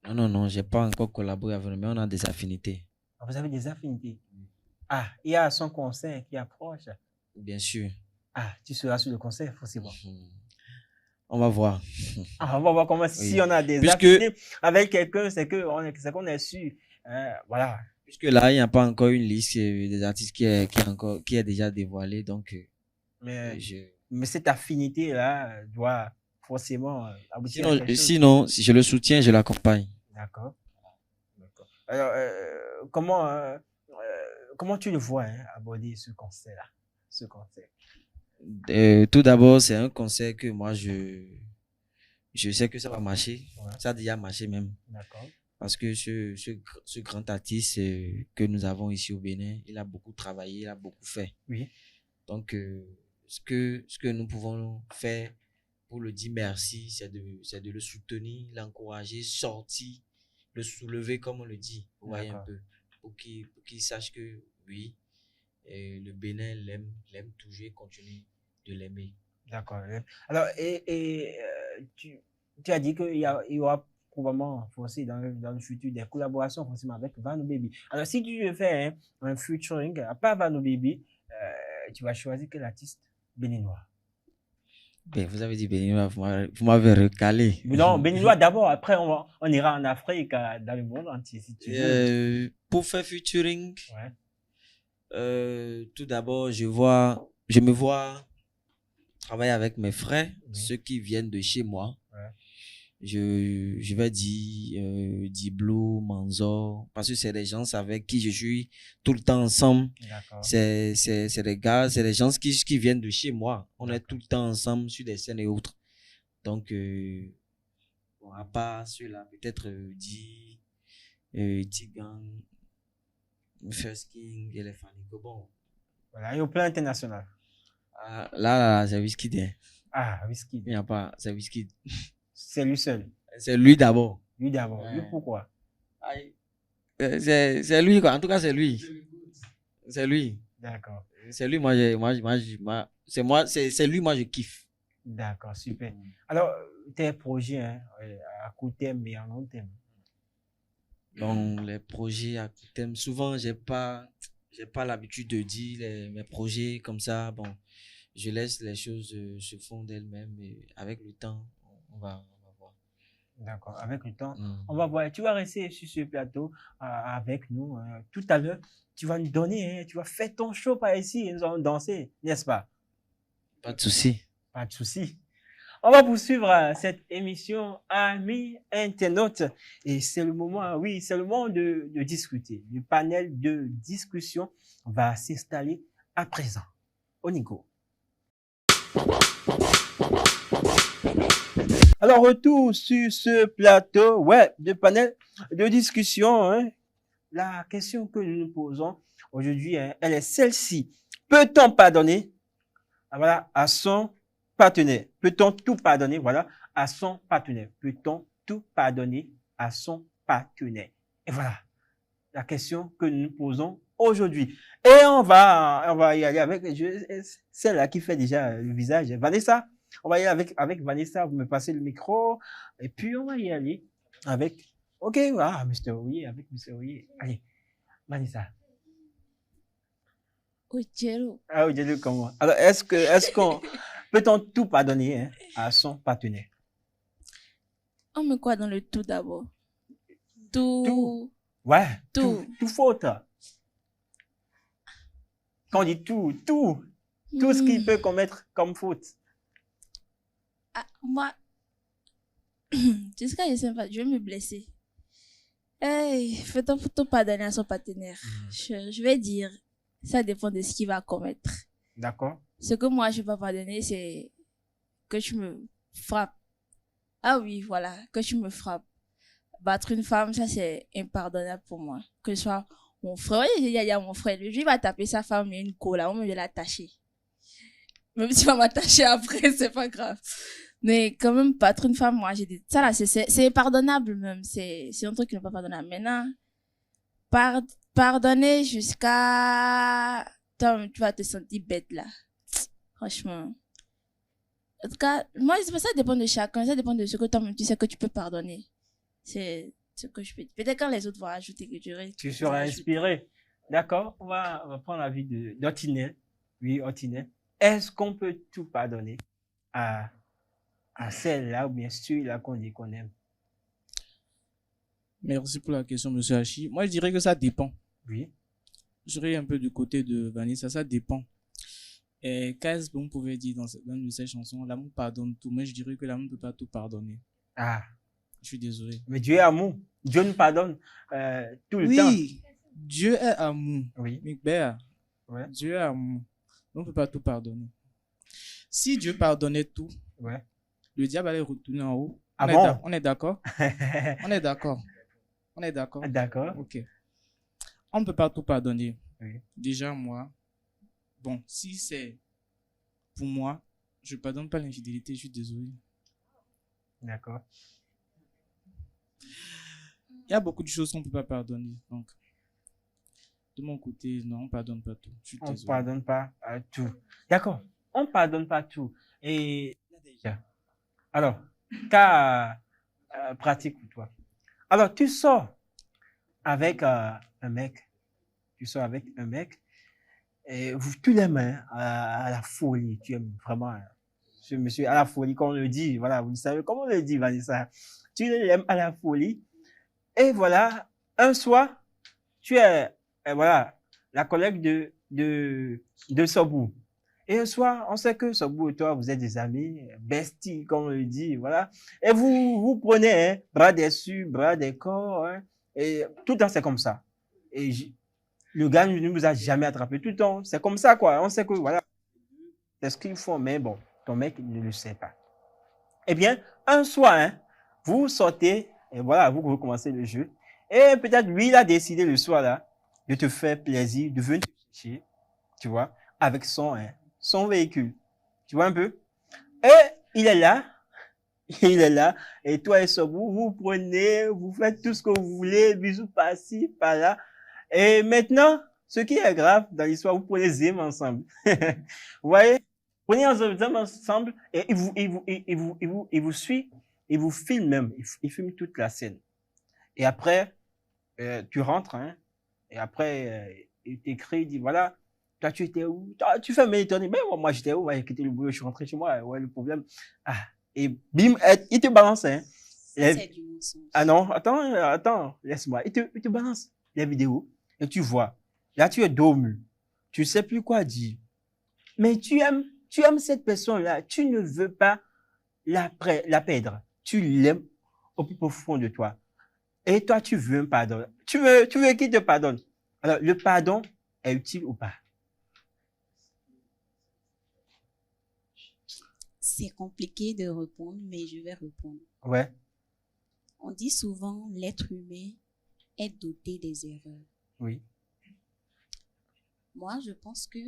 Non, j'ai pas encore collaboré avec lui, mais on a des affinités. Ah, vous avez des affinités. Ah, il y a son concert qui approche. Bien sûr. Ah, tu seras sur le concert, forcément. On va voir. Ah, on va voir comment si on a des Puisque- affinités avec quelqu'un, c'est qu'on est sûr. Voilà. Puisque là, il n'y a pas encore une liste des artistes qui est déjà dévoilée, donc Mais je... cette affinité-là doit forcément aboutir à quelque chose. Sinon, si je le soutiens, je l'accompagne. D'accord. Alors, comment tu le vois aborder ce concert-là? Ce concert. Tout d'abord, c'est un concert que moi, je sais que ça va marcher. Ouais. Ça a déjà marché même. D'accord. Parce que ce grand artiste que nous avons ici au Bénin, il a beaucoup travaillé, il a beaucoup fait. Oui. Donc, ce que nous pouvons faire pour le dire merci, c'est de le soutenir, l'encourager, sortir, le soulever, comme on le dit. Vous voyez un peu. Pour qu'il sache que oui, le Bénin l'aime toujours et continue de l'aimer. D'accord. Alors, tu as dit qu'il y aura probablement aussi dans le futur des collaborations forcément avec Vano Baby. Alors, si tu veux faire un featuring, à part Vano Baby, tu vas choisir quel artiste béninois? Ben, vous avez dit béninois, vous m'avez recalé. Non, béninois d'abord, après on ira en Afrique, dans le monde entier, si tu veux. Pour faire featuring, ouais. tout d'abord, je me vois travailler avec mes frères, ceux qui viennent de chez moi. Ouais. Je vais dire Diblo, Manzor, parce que c'est des gens avec qui je suis tout le temps ensemble. C'est des gars, c'est des gens qui viennent de chez moi. On est tout le temps ensemble sur des scènes et autres. Donc, bon, à part ceux-là, peut-être Tigan, First King, Elephant Nico, bon. Voilà, et au plan international. Là, c'est Wizkid. Ah, Wizkid. Il n'y a pas, c'est Wizkid. C'est lui seul. C'est lui d'abord. Lui d'abord. Lui pourquoi? C'est lui, quoi. En tout cas, c'est lui. C'est lui. D'accord. C'est lui, c'est lui, moi, je kiffe. D'accord, super. Alors, tes projets à court terme et à long terme? Donc, les projets à court terme, souvent, j'ai pas l'habitude de dire mes projets comme ça. Bon, je laisse les choses se font d'elles-mêmes et avec le temps, on va voir. D'accord, avec le temps. Mm. On va voir, tu vas rester sur ce plateau avec nous tout à l'heure. Tu vas nous donner, tu vas faire ton show par ici et nous allons danser, n'est-ce pas? Pas de souci. Pas de souci. On va poursuivre cette émission, amis internautes. Et c'est le moment, oui, c'est le moment de discuter. Le panel de discussion va s'installer à présent. Onigo. Alors, retour sur ce plateau, de panel de discussion. Hein. La question que nous nous posons aujourd'hui, hein, elle est celle-ci. Peut-on pardonner à son partenaire? Peut-on tout pardonner à son partenaire? Peut-on tout pardonner à son partenaire? Et voilà la question que nous nous posons aujourd'hui. Et on va y aller avec celle-là qui fait déjà le visage, Vanessa. On va y aller avec Vanessa, vous me passez le micro. Et puis, on va y aller avec... Ok, Mr. Oye, avec Mr. Oye. Allez, Vanessa. Ojelo. Ojelo, comment? Alors, est-ce qu'on... Peut-on tout pardonner à son partenaire? On met quoi dans le tout d'abord? Tout. Ouais, Tout. tout faute. Quand on dit tout ce qu'il peut commettre comme faute. Moi, jusqu'à je vais me blesser. Hey, fais-toi pardonner à son partenaire. Je vais dire, ça dépend de ce qu'il va commettre. D'accord. Ce que moi, je ne vais pas pardonner, c'est que tu me frappes. Ah oui, voilà, que tu me frappes. Battre une femme, ça, c'est impardonnable pour moi. Que ce soit mon frère, il y a mon frère, lui, il va taper sa femme, il y a une colle, on va l'attacher. Même si on va m'attacher après, c'est pas grave. Mais quand même, battre une femme, moi, j'ai dit, ça là, c'est impardonnable même. C'est un truc qui n'est pas pardonnable. Maintenant, pardonner jusqu'à... Toi, tu vas te sentir bête là. Franchement. En tout cas, moi, ça dépend de chacun. Ça dépend de ce que toi-même tu sais que tu peux pardonner. C'est ce que je peux dire. Peut-être quand les autres vont ajouter que tu seras inspiré. D'accord. On va prendre l'avis d'Otinel. Oui, Otinel. Est-ce qu'on peut tout pardonner à celle-là ou bien celui-là qu'on dit qu'on aime? Merci pour la question, monsieur Hachi. Moi, je dirais que ça dépend. Oui. Je serais un peu du côté de Vanessa, ça dépend. Et qu'est-ce qu'on pouvait dire dans une de ces chansons? L'amour pardonne tout, mais je dirais que l'amour ne peut pas tout pardonner. Ah. Je suis désolé. Mais Dieu est amour. Dieu nous pardonne tout le temps. Oui, Dieu est amour. Oui. Ouais. Dieu est amour. On ne peut pas tout pardonner. Si Dieu pardonnait tout, le diable allait retourner en haut. On est d'accord? On est d'accord. On est d'accord? D'accord. Ok. On ne peut pas tout pardonner. Oui. Déjà, moi, bon, si c'est pour moi, je ne pardonne pas l'infidélité, je suis désolé. D'accord. Il y a beaucoup de choses qu'on ne peut pas pardonner. Donc, de mon côté, non, on ne pardonne pas tout. Je suis désolé. On ne pardonne pas tout. D'accord. On ne pardonne pas tout. Et alors, cas pratique pour toi. Alors, tu sors avec un mec. Tu sors avec un mec. Et tu l'aimes à la folie. Tu aimes vraiment ce monsieur à la folie, comme on le dit. Voilà, vous le savez, comment on le dit, Vanessa. Tu l'aimes à la folie. Et voilà, un soir, tu es, la collègue de Sobou. Et un soir, on sait que Sobou et toi, vous êtes des amis, besties, comme on le dit, voilà. Et vous prenez, bras dessus, bras des corps, et tout le temps, c'est comme ça. Et le gars ne vous a jamais attrapé tout le temps. C'est comme ça, quoi. On sait que, voilà, c'est ce qu'il faut, mais bon, ton mec ne le sait pas. Eh bien, un soir, vous sortez, et voilà, vous recommencez le jeu. Et peut-être lui, il a décidé le soir là de te faire plaisir, de venir te chercher, tu vois, avec son véhicule. Tu vois un peu? Et il est là, et toi et Sobou, vous prenez, vous faites tout ce que vous voulez, bisous par-ci, par-là. Et maintenant, ce qui est grave dans l'histoire, vous prenez Zim ensemble. Vous voyez? Prenez Zim ensemble, et il vous suit. Il vous filme même, il filme toute la scène. Et après, tu rentres, et après, il t'écrit, il dit, voilà, toi, tu étais où? Tu fais mais étonné, mais moi, j'étais où? J'ai quitté le boulot, je suis rentré chez moi, ouais, le problème. Ah, et bim, il te balance, Les- c'est du mensonge. Ah non, attends, laisse-moi. Il te balance les vidéos et tu vois. Là, tu es dormi. Tu sais plus quoi dire. Mais tu aimes cette personne-là. Tu ne veux pas la perdre. Tu l'aimes au plus profond de toi. Et toi, tu veux un pardon. Tu veux qu'il te pardonne. Alors, le pardon est utile ou pas? C'est compliqué de répondre, mais je vais répondre. Ouais. On dit souvent l'être humain est doté des erreurs. Oui. Moi, je pense que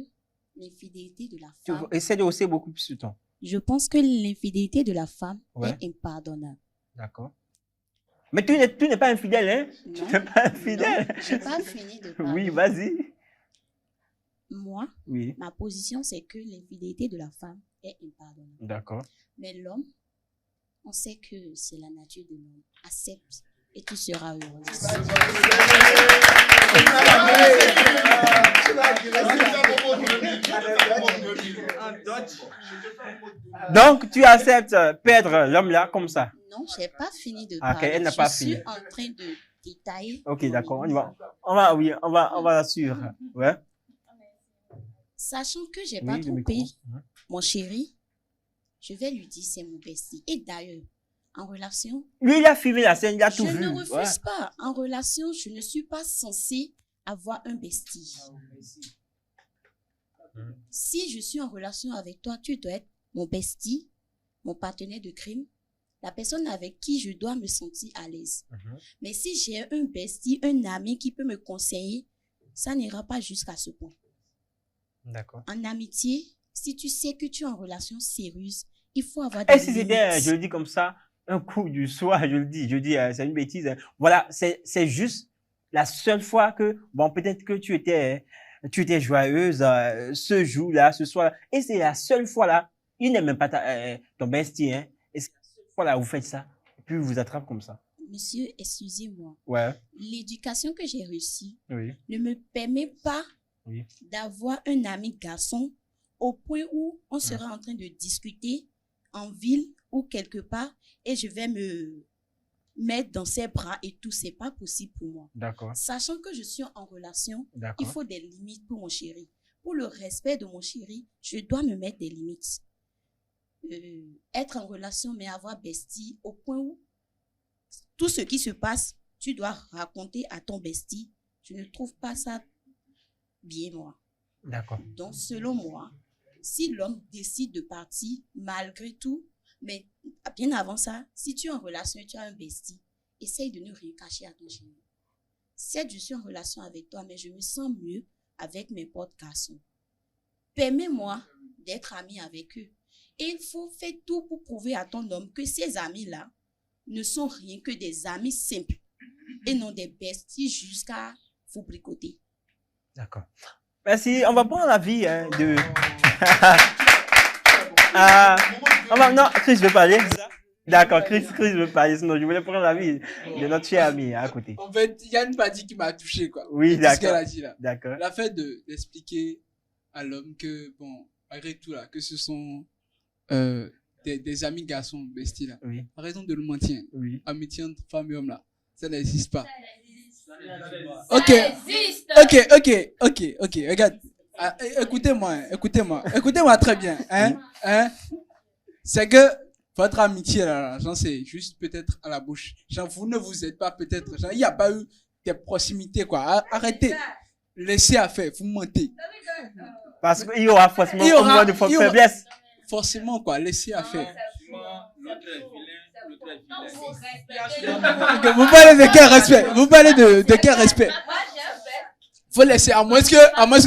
l'infidélité de la Tu femme, essaies de hausser beaucoup plus le temps. je pense que l'infidélité de la femme Ouais. est impardonnable. D'accord. Mais tu n'es pas infidèle, hein? Tu Non, n'es pas infidèle. non, je n'ai pas fini de parler. Oui, vas-y. Moi, Oui. ma position, c'est que l'infidélité de la femme est impardonnable. D'accord. Mais l'homme, on sait que c'est la nature de l'homme. Accepte et tu seras heureux. Donc, tu acceptes perdre l'homme-là comme ça. Non, je n'ai pas fini de Ah, parler. ok, elle n'a pas je fini. suis en train de détailler. Ok, mon d'accord. On y émission. va. On va la suivre. Ouais. Sachant que j'ai Oui, pas le trompé micro. Mhm. mon chéri, je vais lui dire c'est mon bestie. Et d'ailleurs, en relation, Lui, il a filmé la scène, il a je tout vu. ne refuse Ouais. pas. En relation, je ne suis pas censée avoir un bestie. Si je suis en relation avec toi, tu dois être mon bestie, mon partenaire de crime, la personne avec qui je dois me sentir à l'aise. Mhm. Mais si j'ai un bestie, un ami qui peut me conseiller, ça n'ira pas jusqu'à ce point. D'accord. En amitié, si tu sais que tu es en relation sérieuse, il faut avoir Et des si c'était, limites. je le dis comme ça, un coup du soir, je dis, c'est une bêtise. Voilà, c'est juste la seule fois que, bon, peut-être que tu étais joyeuse ce jour-là, ce soir-là. Et c'est la seule fois-là, il n'est même pas ton bestie, hein. Et c'est la seule fois-là où vous faites ça. Et puis, il vous attrape comme ça. Monsieur, excusez-moi, Ouais, l'éducation que j'ai reçue oui, ne me permet pas oui. d'avoir un ami garçon au point où on sera en train de discuter en ville ou quelque part et je vais me mettre dans ses bras et tout, c'est pas possible pour moi. D'accord, Sachant que je suis en relation, il d'accord. faut des limites pour mon chéri. Pour le respect de mon chéri, je dois me mettre des limites. Être en relation mais avoir bestie au point où tout ce qui se passe, tu dois raconter à ton bestie. Je ne trouve pas ça bien, moi. D'accord. Donc, selon moi, si l'homme décide de partir, malgré tout, mais bien avant ça, si tu es en relation et tu as un bestie, essaye de ne rien cacher à ton chéri. Certes, je suis en relation avec toi, mais je me sens mieux avec mes potes garçons. Permets-moi d'être ami avec eux. Et il faut faire tout pour prouver à ton homme que ces amis-là ne sont rien que des amis simples et non des besties jusqu'à vous bricoter. D'accord. Merci. On va prendre l'avis de. Non, Chris veut parler. D'accord, Chris veut parler. Sinon, je voulais prendre l'avis de notre cher ami à côté. En fait, il y a une partie qui m'a touché, quoi. Oui, C'est ce qu'elle d'accord. a dit là. D'accord. La fait d'expliquer à l'homme que, bon, malgré tout là, que ce sont des amis garçons, besties là. Oui, A raison de le mentir. oui. Amitié entre femme et homme là. Ça n'existe pas. Ça Ok. existe. Ok. Regarde. Ah, écoutez-moi très bien. Hein? C'est que votre amitié là, j'en sais, juste peut-être à la bouche. Genre, vous ne vous êtes pas peut-être. Genre, il n'y a pas eu des proximités quoi. Arrêtez. Laissez à faire. Vous mentez. Parce qu'il y aura forcément Il y aura- au moins de il y aura- faiblesse. Forcément quoi. Laissez à faire. L'autre est vilain, Ok, vous parlez de quel respect? Vous parlez de quel respect? Faut laisser, à moins que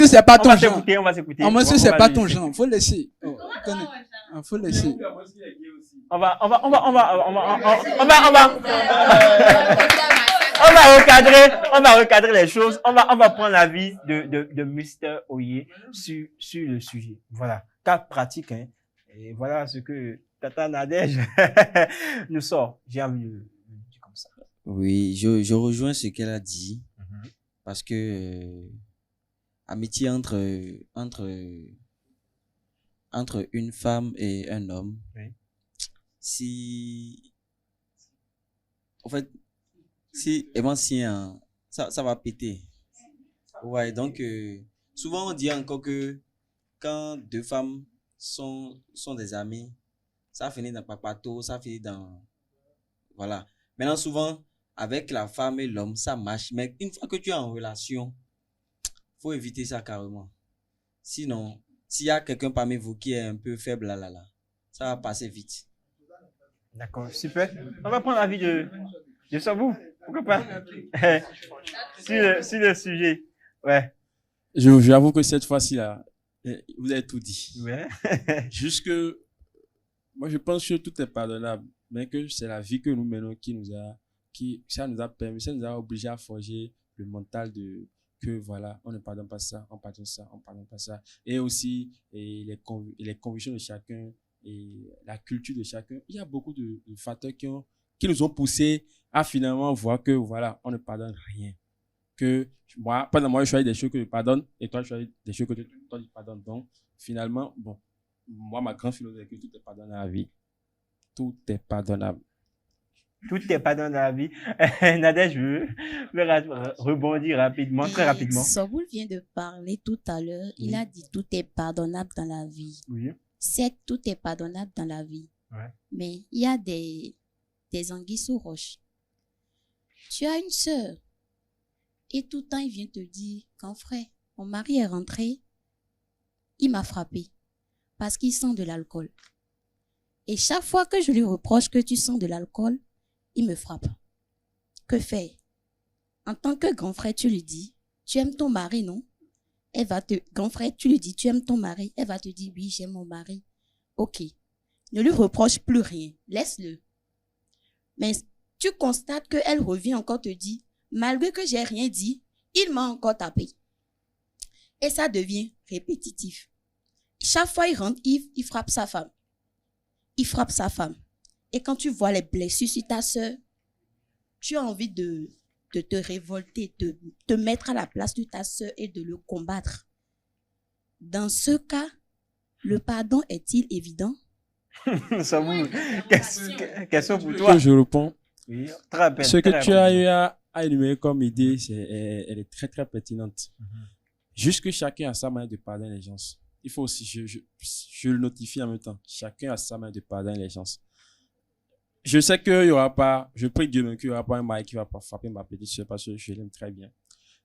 c'est pas On ton va genre. s'écouter, on va s'écouter. À moins que On c'est va pas lui ton laisser. genre. Faut laisser. Oh, connais. Ah, faut laisser. On va recadrer les choses. On va prendre l'avis de Mr. Oye sur le sujet. Voilà. Cas pratique, hein. Et voilà ce que Tata Nadège nous sort. J'ai envie de le dire comme ça. Oui, je rejoins ce qu'elle a dit Mhm. parce que amitié entre une femme et un homme, Oui. si en fait, si, et moi, si, ça va péter. Ouais, donc, souvent, on dit encore que quand deux femmes sont des amies, ça finit dans papato, ça finit dans... Voilà. Maintenant, souvent, avec la femme et l'homme, ça marche. Mais une fois que tu es en relation, faut éviter ça carrément. Sinon, s'il y a quelqu'un parmi vous qui est un peu faible, ça va passer vite. D'accord, super. On va prendre l'avis de Sabou. Pourquoi pas? sur le sujet. Ouais. J'avoue que cette fois-ci, là, vous avez tout dit. Ouais. Juste que, moi, je pense que tout est pardonnable, mais que c'est la vie que nous menons ça nous a permis, ça nous a obligé à forger le mental que voilà, on ne pardonne pas ça, on pardonne ça, on pardonne pas ça. Et aussi, les convictions de chacun et la culture de chacun. Il y a beaucoup de facteurs qui nous ont poussé à finalement voir que voilà, on ne pardonne rien. Que moi, pendant moi, je choisis des choses que je pardonne et toi, tu choisis des choses que toi, tu pardonnes. Donc, finalement, bon, moi, ma grande philosophie, c'est que tout est pardonnable dans la vie. Tout est pardonnable. Tout est pardonnable dans la vie. Nadège, je veux rebondir rapidement, très rapidement. Soboul vient de parler tout à l'heure. Il Oui. a dit tout est pardonnable dans la vie. Oui. C'est tout est pardonnable dans la vie. Ouais. Mais il y a des anguilles sous roche. Tu as une sœur. Et tout le temps, il vient te dire, grand frère, mon mari est rentré, il m'a frappé parce qu'il sent de l'alcool. Et chaque fois que je lui reproche que tu sens de l'alcool, il me frappe. Que faire? En tant que grand frère, tu lui dis, tu aimes ton mari, non? Grand frère, tu lui dis, tu aimes ton mari? Elle va te dire, oui, j'aime mon mari. Ok. Ne lui reproche plus rien. Laisse-le. Mais tu constates qu'elle revient encore te dire, malgré que j'ai rien dit, il m'a encore tapé. Et ça devient répétitif. Chaque fois il rentre, il frappe sa femme. Il frappe sa femme. Et quand tu vois les blessures sur ta sœur, tu as envie de te révolter, de te mettre à la place de ta sœur et de le combattre. Dans ce cas, le pardon est-il évident? Sabou, question pour toi. Que je réponds. Oui, très bien. Ce que tu as eu à énumérer comme idée, elle est très, très pertinente. Juste que chacun a sa manière de pardonner les gens. Il faut aussi, je le notifie en même temps. Chacun a sa manière de pardonner les gens. Je sais qu'il n'y aura pas, je prie Dieu même qu'il n'y aura pas un mari qui va pas frapper ma petite soeur parce que je l'aime très bien.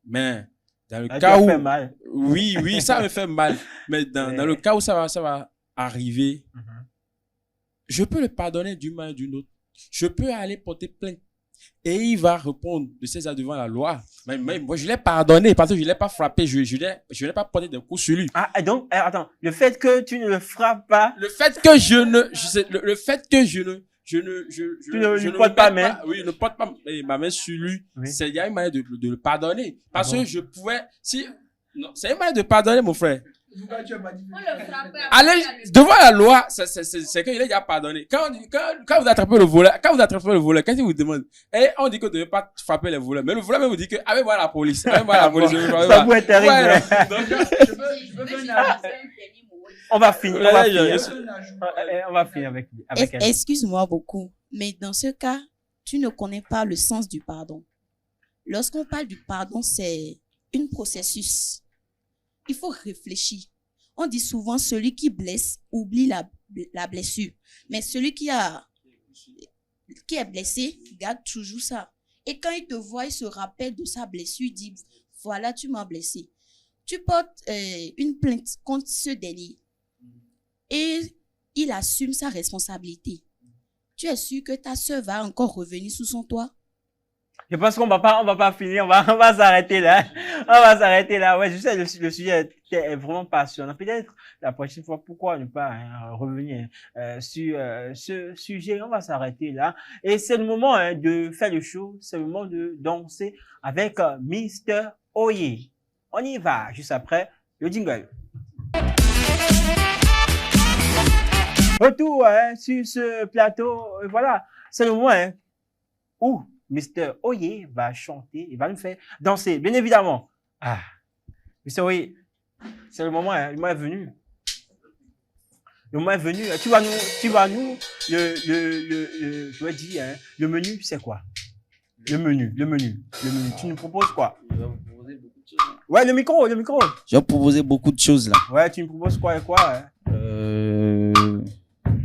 Mais dans le cas où, fait mal. oui, ça me fait mal. Mais dans le cas où ça va arriver, je peux le pardonner d'une manière ou d'une autre. Je peux aller porter plainte. Et il va répondre de ses actes devant la loi. Mais moi, je l'ai pardonné parce que je ne l'ai pas frappé. Je n'ai pas porté de coups sur lui. Ah, et donc, attends, le fait que tu ne le frappes pas. Le fait que je ne porte pas main. Oui, je ne porte pas ma main sur lui. Oui. Il y a une manière de le pardonner. Parce que je pouvais, non, c'est une manière de pardonner, mon frère. Allez, devant la loi, c'est qu'il est déjà pardonné. Quand vous attrapez le voleur, qu'est-ce qu'il vous demande? Et on dit qu'on ne devait pas frapper les voleurs. Mais le voleur même vous dit que, allez voir la police. Ça vous est terrible. On va finir. On va finir avec elle. Excuse-moi beaucoup, mais dans ce cas, tu ne connais pas le sens du pardon. Lorsqu'on parle du pardon, c'est un processus. Il faut réfléchir. On dit souvent celui qui blesse oublie la blessure. Mais celui qui est blessé garde toujours ça. Et quand il te voit, il se rappelle de sa blessure, il dit, voilà, tu m'as blessé. Tu portes une plainte contre ce dernier. Et il assume sa responsabilité. Tu es sûr que ta sœur va encore revenir sous son toit? Je pense qu'on va pas finir, on va s'arrêter là. Ouais, je sais, le sujet est vraiment passionnant. Peut-être la prochaine fois, pourquoi ne pas revenir sur ce sujet. On va s'arrêter là. Et c'est le moment de faire le show, c'est le moment de danser avec Mr. Oye. On y va, juste après le jingle. Retour sur ce plateau, voilà, c'est le moment où Mr. Oye va chanter, il va nous faire danser, bien évidemment. Ah, Mr. Oye, c'est le moment est venu. Le moment est venu. Tu vas nous, je dois dire, le menu, c'est quoi? Le menu. Tu nous proposes quoi? Je vais vous proposer beaucoup de choses. Ouais, le micro. Je vais proposer beaucoup de choses là. Ouais, tu nous proposes quoi et quoi?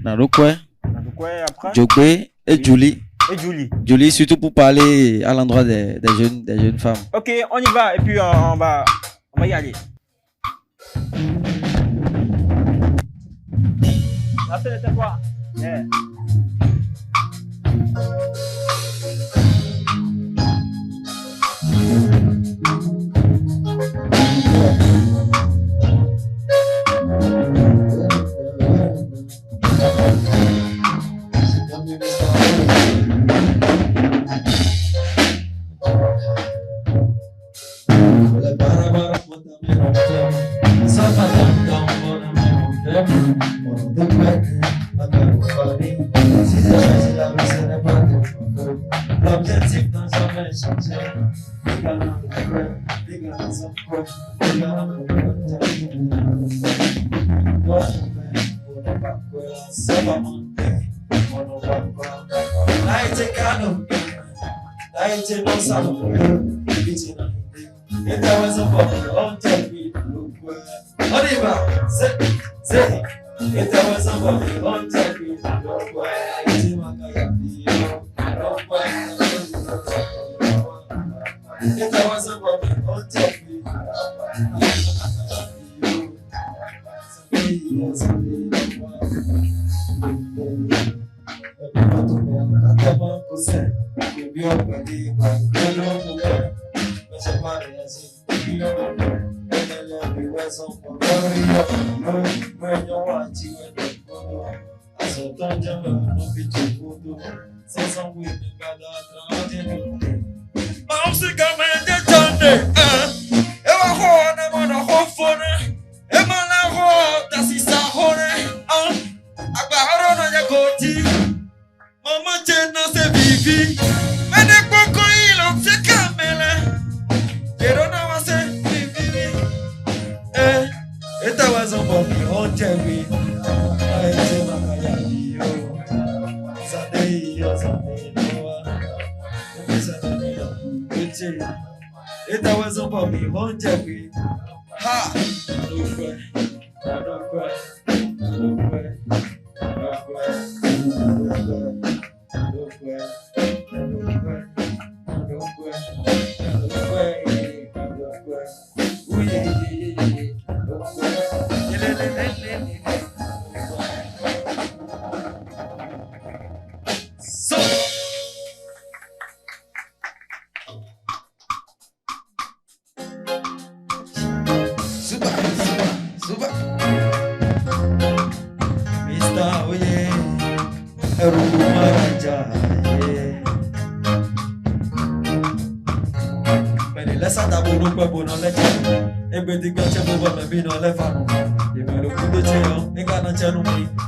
Narokwe, Donc, ouais, après? Jogbe et Julie. Et Julie. Julie, surtout pour parler à l'endroit des jeunes femmes. Ok, on y va et puis on va y aller. La fête est à toi. Yeah. L'objectif n'a jamais changé.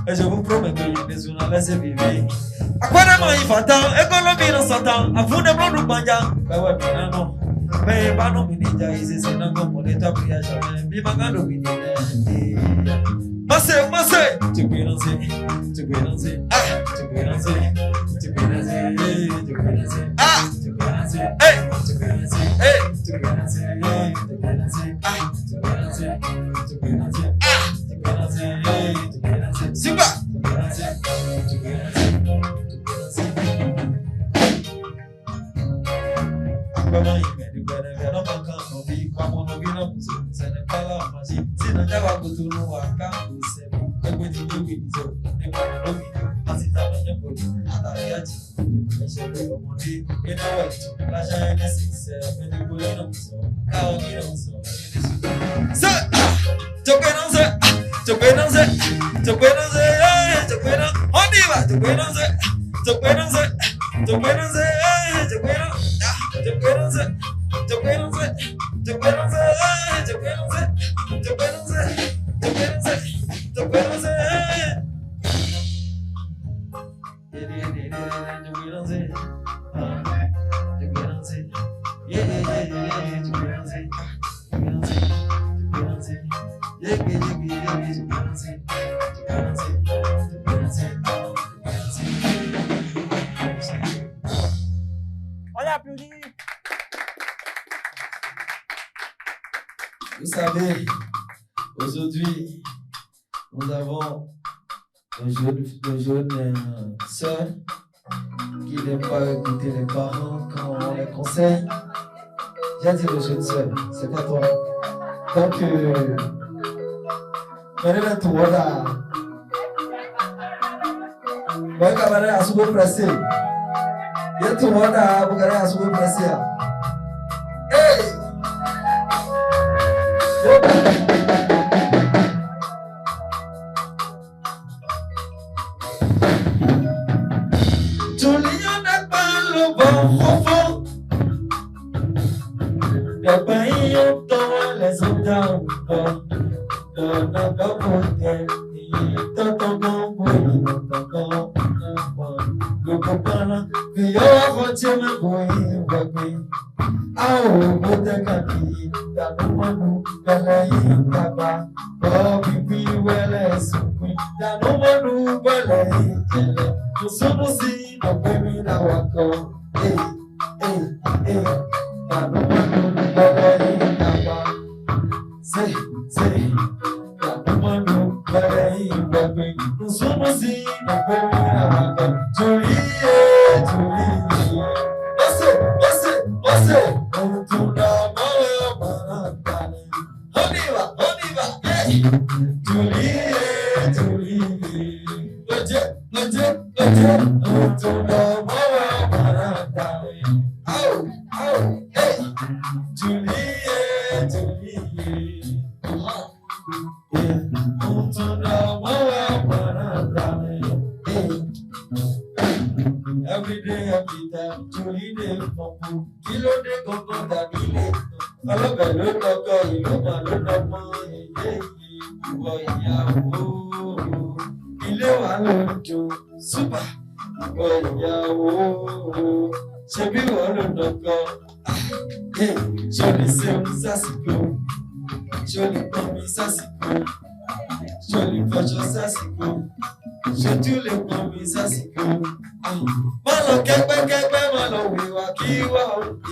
Et je vous promets que je ne suis pas laissé vivre. À quoi ne m'en faisant, et qu'on le vire en sortant, à vous ne m'en nous banja. Ben ouais, mais non. Mais pas non, mais déjà, ici, c'est non, comme on est appris à jamais. Mais ma gano, mais Massé, tu peux danser, ah, tu peux danser, tu peux danser, ah, tu peux danser, hey, tu peux danser, hey, tu peux danser, hey, tu peux danser, ah, tu peux danser, tu peux danser, ah, tu peux danser, hey, tu peux danser, super, tu peux danser, tu peux danser, Comment il met du bénéfice dans mon camp, on vit comme on vit dans mon zoo, ce n'est pas la magie, si nous n'avons pas tout nous à camp, c'est bon, que vous dites que vous dites, et moi, nous vidéos, parce que ça va bien pour nous, à la réalité, les cheveux au monde, et nous, l'argent est nécessaire, mais nous voulons nous sauver, car on vit dans son, c'est, tu peux danser, tu peux danser, tu peux danser, tu peux danser, on y va, tu peux danser, tu peux danser, tu peux danser, tu peux danser. Je peux danser, je peux danser, je peux danser, je peux danser, je peux danser, je peux danser, je peux danser. Je peux danser, je peux danser, yeah, je peux danser, je peux danser, je peux danser, yeah, je peux danser, je peux danser, je peux danser. Vous savez, aujourd'hui, nous avons une jeune sœur qui n'aime pas écouter les parents quand on les conseille. J'ai dit le jeune sœur, c'est à toi. Donc, maintenant, tout le monde a. Moi, camarade, à souper placé. Il y a tout le monde à vous à souper placé. Hey! Julien n'est pas le bon enfant. Le pays entend les autres. Le copain, il y a un rôti, mais oui, ah, oh, t'es capi, t'as le manu, t'as le papa, oh, pipi, ouais, soupi, t'as le manu, ouais, nous sommes aussi, nos pémis, la wako, eh, t'as le manu, ouais, papa, c'est, t'as le manu, ouais, nous sommes aussi, nos pémis, la wako, Julie, every day, every time, Julie de Pompou, Kilo de Coco d'Amile, alors que le coco, il est dans le nommant, il est à l'autre, super, j'ai vu le coco, joli c'est ça c'est cool, joli commis ça c'est cool, joli pocho ça c'est cool. Je tous les commis, ça c'est cool. Malo kepe, malo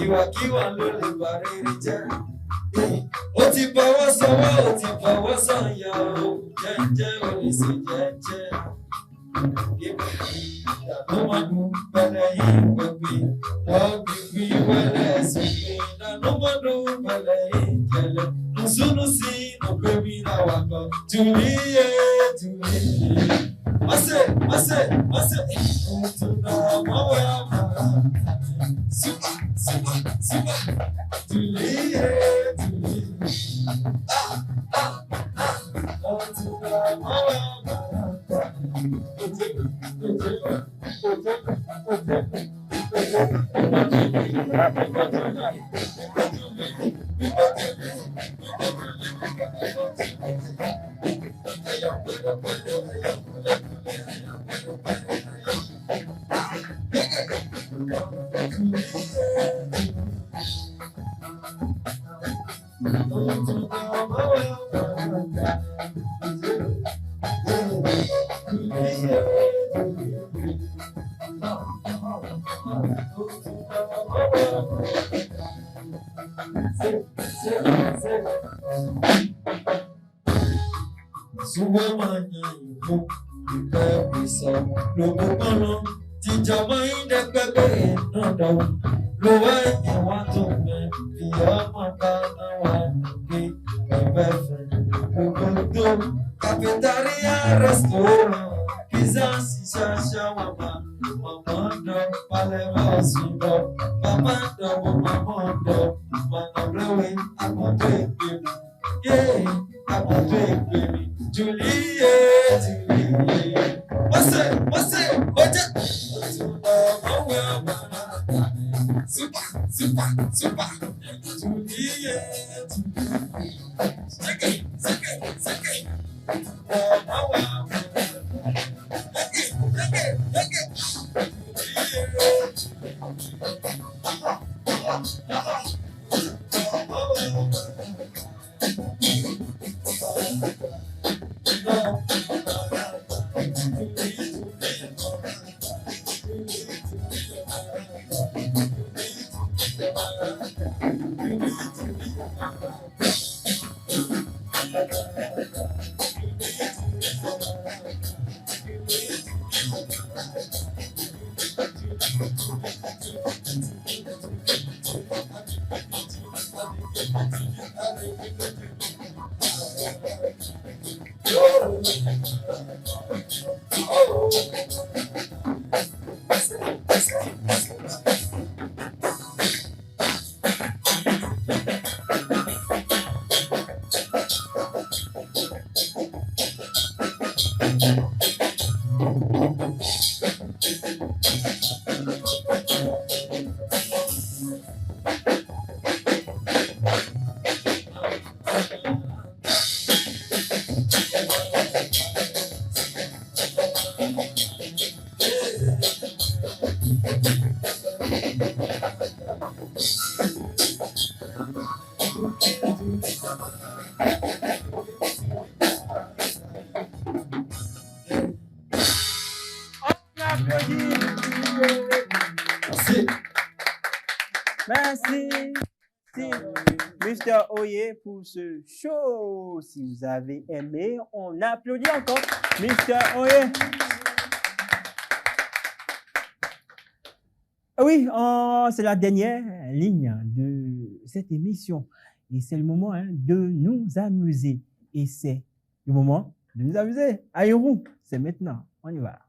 iwa kiwa lole bariri oti pawa sawa ya jenje onisi jenje. No manu bele hingwepi, wabibi wele supi. No manu bele hingele, nusunusi no baby na wako. Julie. Mase. Tuna mawa super. Julie. Tuna mawa. Souvent manhã no bopalo tijama inde bebe no lo ai want me via makana wa ke befe no cafetaria restaurant pizza sisa shawama mamando paleva sundo papando mamando manablewe amonte yeah amonte baby Juliet what's it super Juliet Seke Merci. Mr. Oye pour ce show. Si vous avez aimé, on applaudit encore Mr. Oye. Oui, c'est la dernière ligne de cette émission. Et c'est le moment de nous amuser. Et c'est le moment de nous amuser. Aïrou, c'est maintenant. On y va.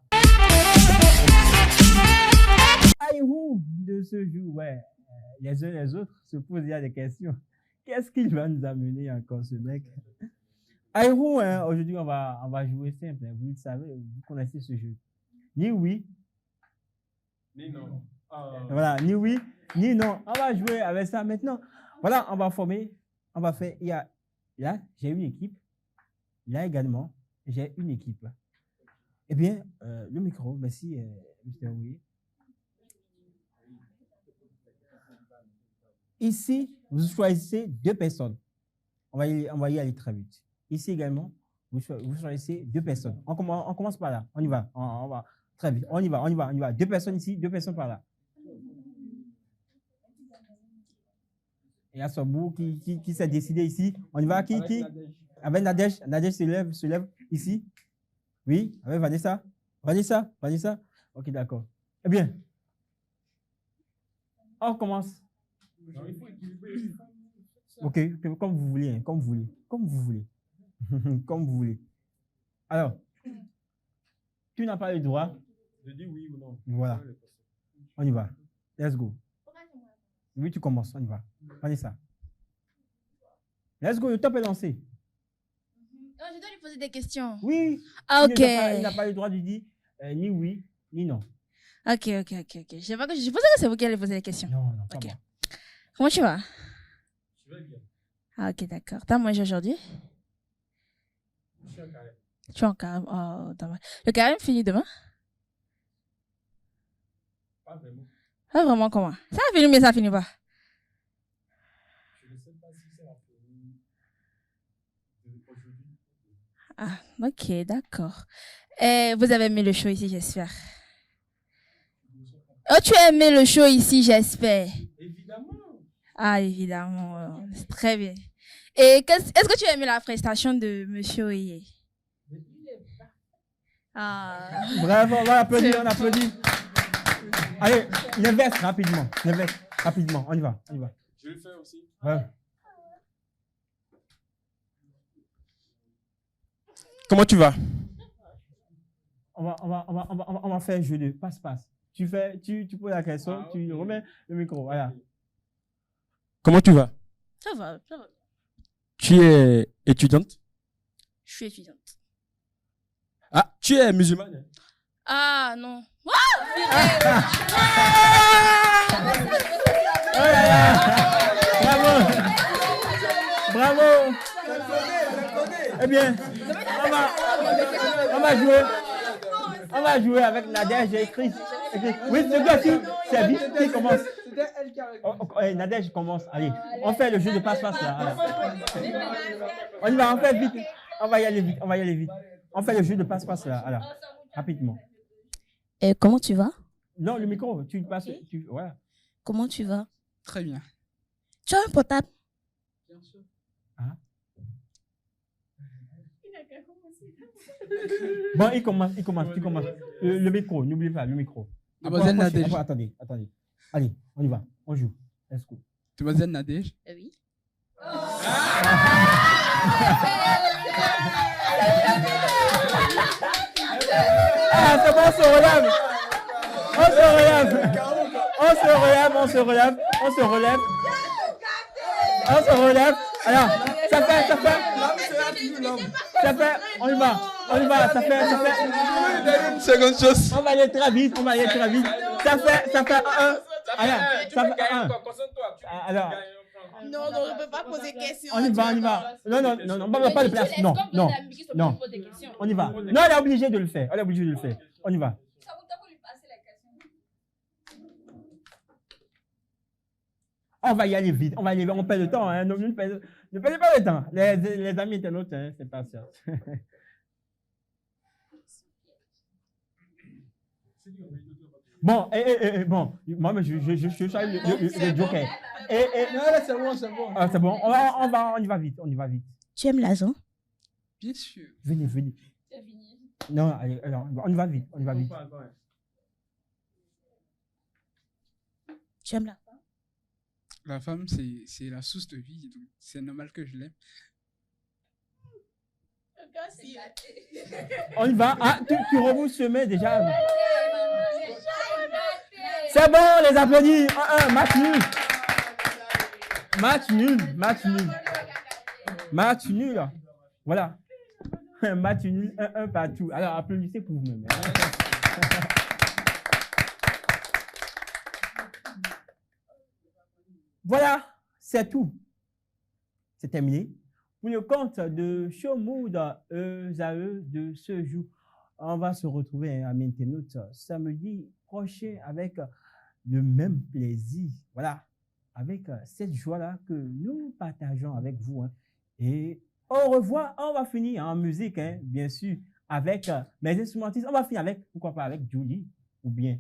Aïrou de ce jour, ouais. Les uns les autres se posent déjà des questions. Qu'est-ce qu'il va nous amener encore, ce mec? Aïrou, aujourd'hui, on va jouer simple. Vous le savez, vous connaissez ce jeu. Ni oui, ni non. Voilà, ni oui, ni non. On va jouer avec ça maintenant. Voilà, on va former. On va faire. Là, j'ai une équipe. Là également, j'ai une équipe. Eh bien, le micro, merci, Mr. Oui. Ici, vous choisissez deux personnes. On va y aller très vite. Ici également, vous choisissez deux personnes. On commence par là. On y va. On va très vite. On y va. Deux personnes ici, deux personnes par là. Il y a Sobou qui s'est décidé ici. On y va. Qui? Avec Nadège. Nadège se lève ici. Oui, avec Vanessa. Vanessa. Ok, d'accord. Eh bien, on commence. Ok, comme vous voulez. Comme vous voulez. Alors, tu n'as pas le droit. Je dis oui ou non. Voilà. On y va. Let's go. Oui, tu commences. On y va. Vanessa. Let's go. Le top est lancé. Oh, je dois lui poser des questions. Oui. Ah, ok. Il n'a pas le droit de dire ni oui, ni non. Ok. Je pensais que c'est vous qui allez poser les questions. Non, pas ok. moi. Comment tu vas? Je vais bien. Ah, ok, d'accord. T'as mangé aujourd'hui? Je suis en carême. Tu es en carême? Oh, dommage. Le carême finit demain? Pas vraiment. Pas vraiment comment? Ça a fini, mais ça finit pas. Je ne sais pas si c'est la folie d'aujourd'hui. Ah, ok, d'accord. Vous avez aimé le show ici, j'espère. Oh, tu as aimé le show ici, j'espère. Évidemment. Ah, évidemment. C'est très bien. Et est-ce que tu as aimé la prestation de Monsieur Oye? Ah. Bravo, on va applaudir, on applaudit. Allez, l'inverse rapidement. On y va. Je vais le faire aussi. Ouais. Comment tu vas? On va faire un jeu de passe-passe. Tu poses la question, tu remets le micro. Voilà. Comment tu vas? Ça va. Tu es étudiante? Je suis étudiante. Ah, tu es musulmane? Ah, non. Bravo. Eh bien, on va jouer avec Nadège et Chris. Oui, ce gars-ci, c'est vite qui commence. C'était elle qui avait. Nadège commence. Allez, on fait le jeu de passe-passe là. Voilà. On y va, on fait vite. On va y aller vite. On fait le jeu de passe-passe là. Alors, rapidement. Comment tu vas? Non, le micro, tu passes. Voilà. Comment tu vas? Très bien. Tu as un portable? Bien sûr. Hein? Bon, il commence. Le micro, n'oublie pas, le micro. Demoiselle Nadège. Attendez. Allez, on y va. On joue. Let's go. Demoiselle Nadège. Oui. Ah, c'est bon, on se relève. On se relève. On se relève, on se relève, on se relève. On se relève. Alors, ça fait, on y va, ça fait. Une seconde chose. On va aller très vite, Ça fait un. Alors, ça fait un. Alors, Non, je ne peux pas poser question. on y va. Non, pas de place. Non. On y va. Non, elle est obligée de le faire. On y va. On va y aller vite. On perd le temps. Hein. Ne perdez pas le temps. Les amis internautes, hein, c'est pas ça. Bon, moi, je suis le joker. Non, c'est bon. Ah, c'est bon. On y va vite. Tu aimes l'argent? Bien sûr. Venez. Non, allez, alors, on y va vite. Tu aimes la femme? La femme, c'est la source de vie, donc c'est normal que je l'aime. On y va. Ah, tu rebouches chemin déjà. C'est bon, les applaudis. Match nul. Voilà. Match nul, 1 partout. Alors, applaudissez pour vous-même. Voilà, c'est tout. C'est terminé. Pour le compte de Show Mood ESAE de ce jour, on va se retrouver à maintenant samedi prochain avec le même plaisir. Voilà, avec cette joie-là que nous partageons avec vous. Hein. Et au revoir, on va finir en musique, hein, bien sûr, avec mes instrumentistes. On va finir avec, pourquoi pas, avec Julie, ou bien.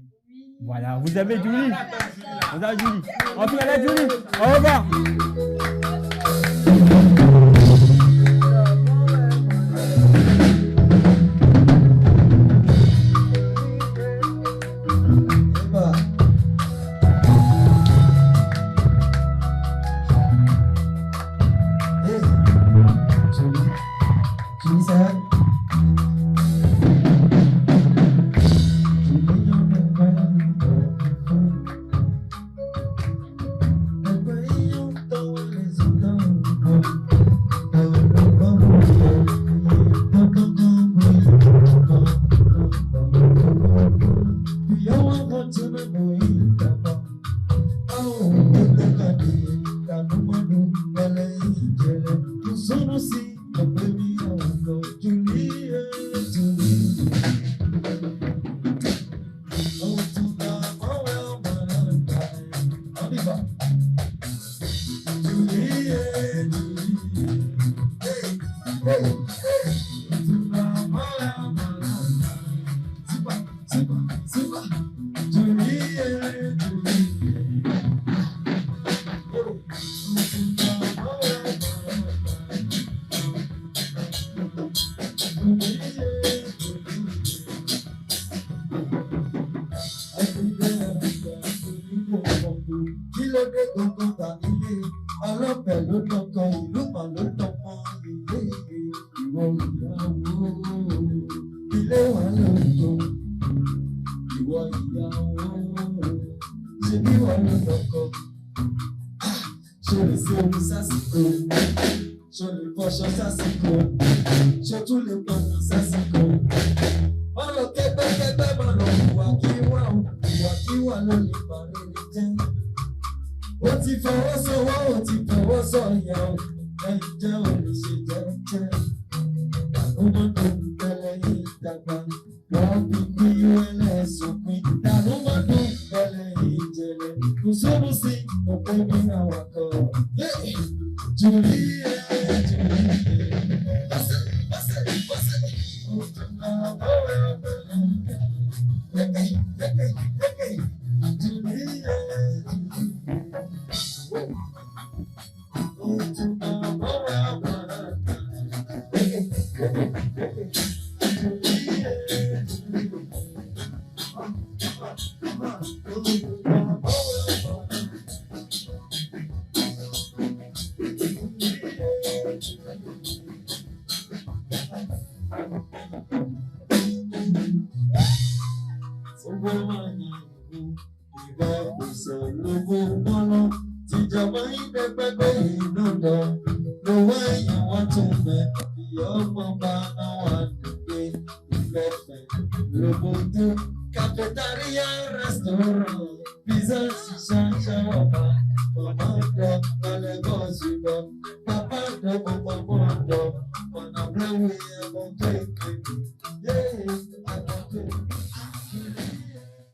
Voilà, vous avez Julie. On finit avec Julie. Au revoir. ìfẹ́ kò sọ lóko mọ́nà tìjọba ibẹ̀ pẹ́pẹ́ inú lọ lọ́wọ́ èèyàn wọ́n tún mẹ́ ìyá ọmọ bá náà wà dùgbé ìfẹ́ fẹ́ lóko tó cafeteria restaurant pizza ṣiṣẹ́ ṣẹ́wọ̀n bá màmá ń lọ balẹ̀ bọ́ọ̀sì lọ.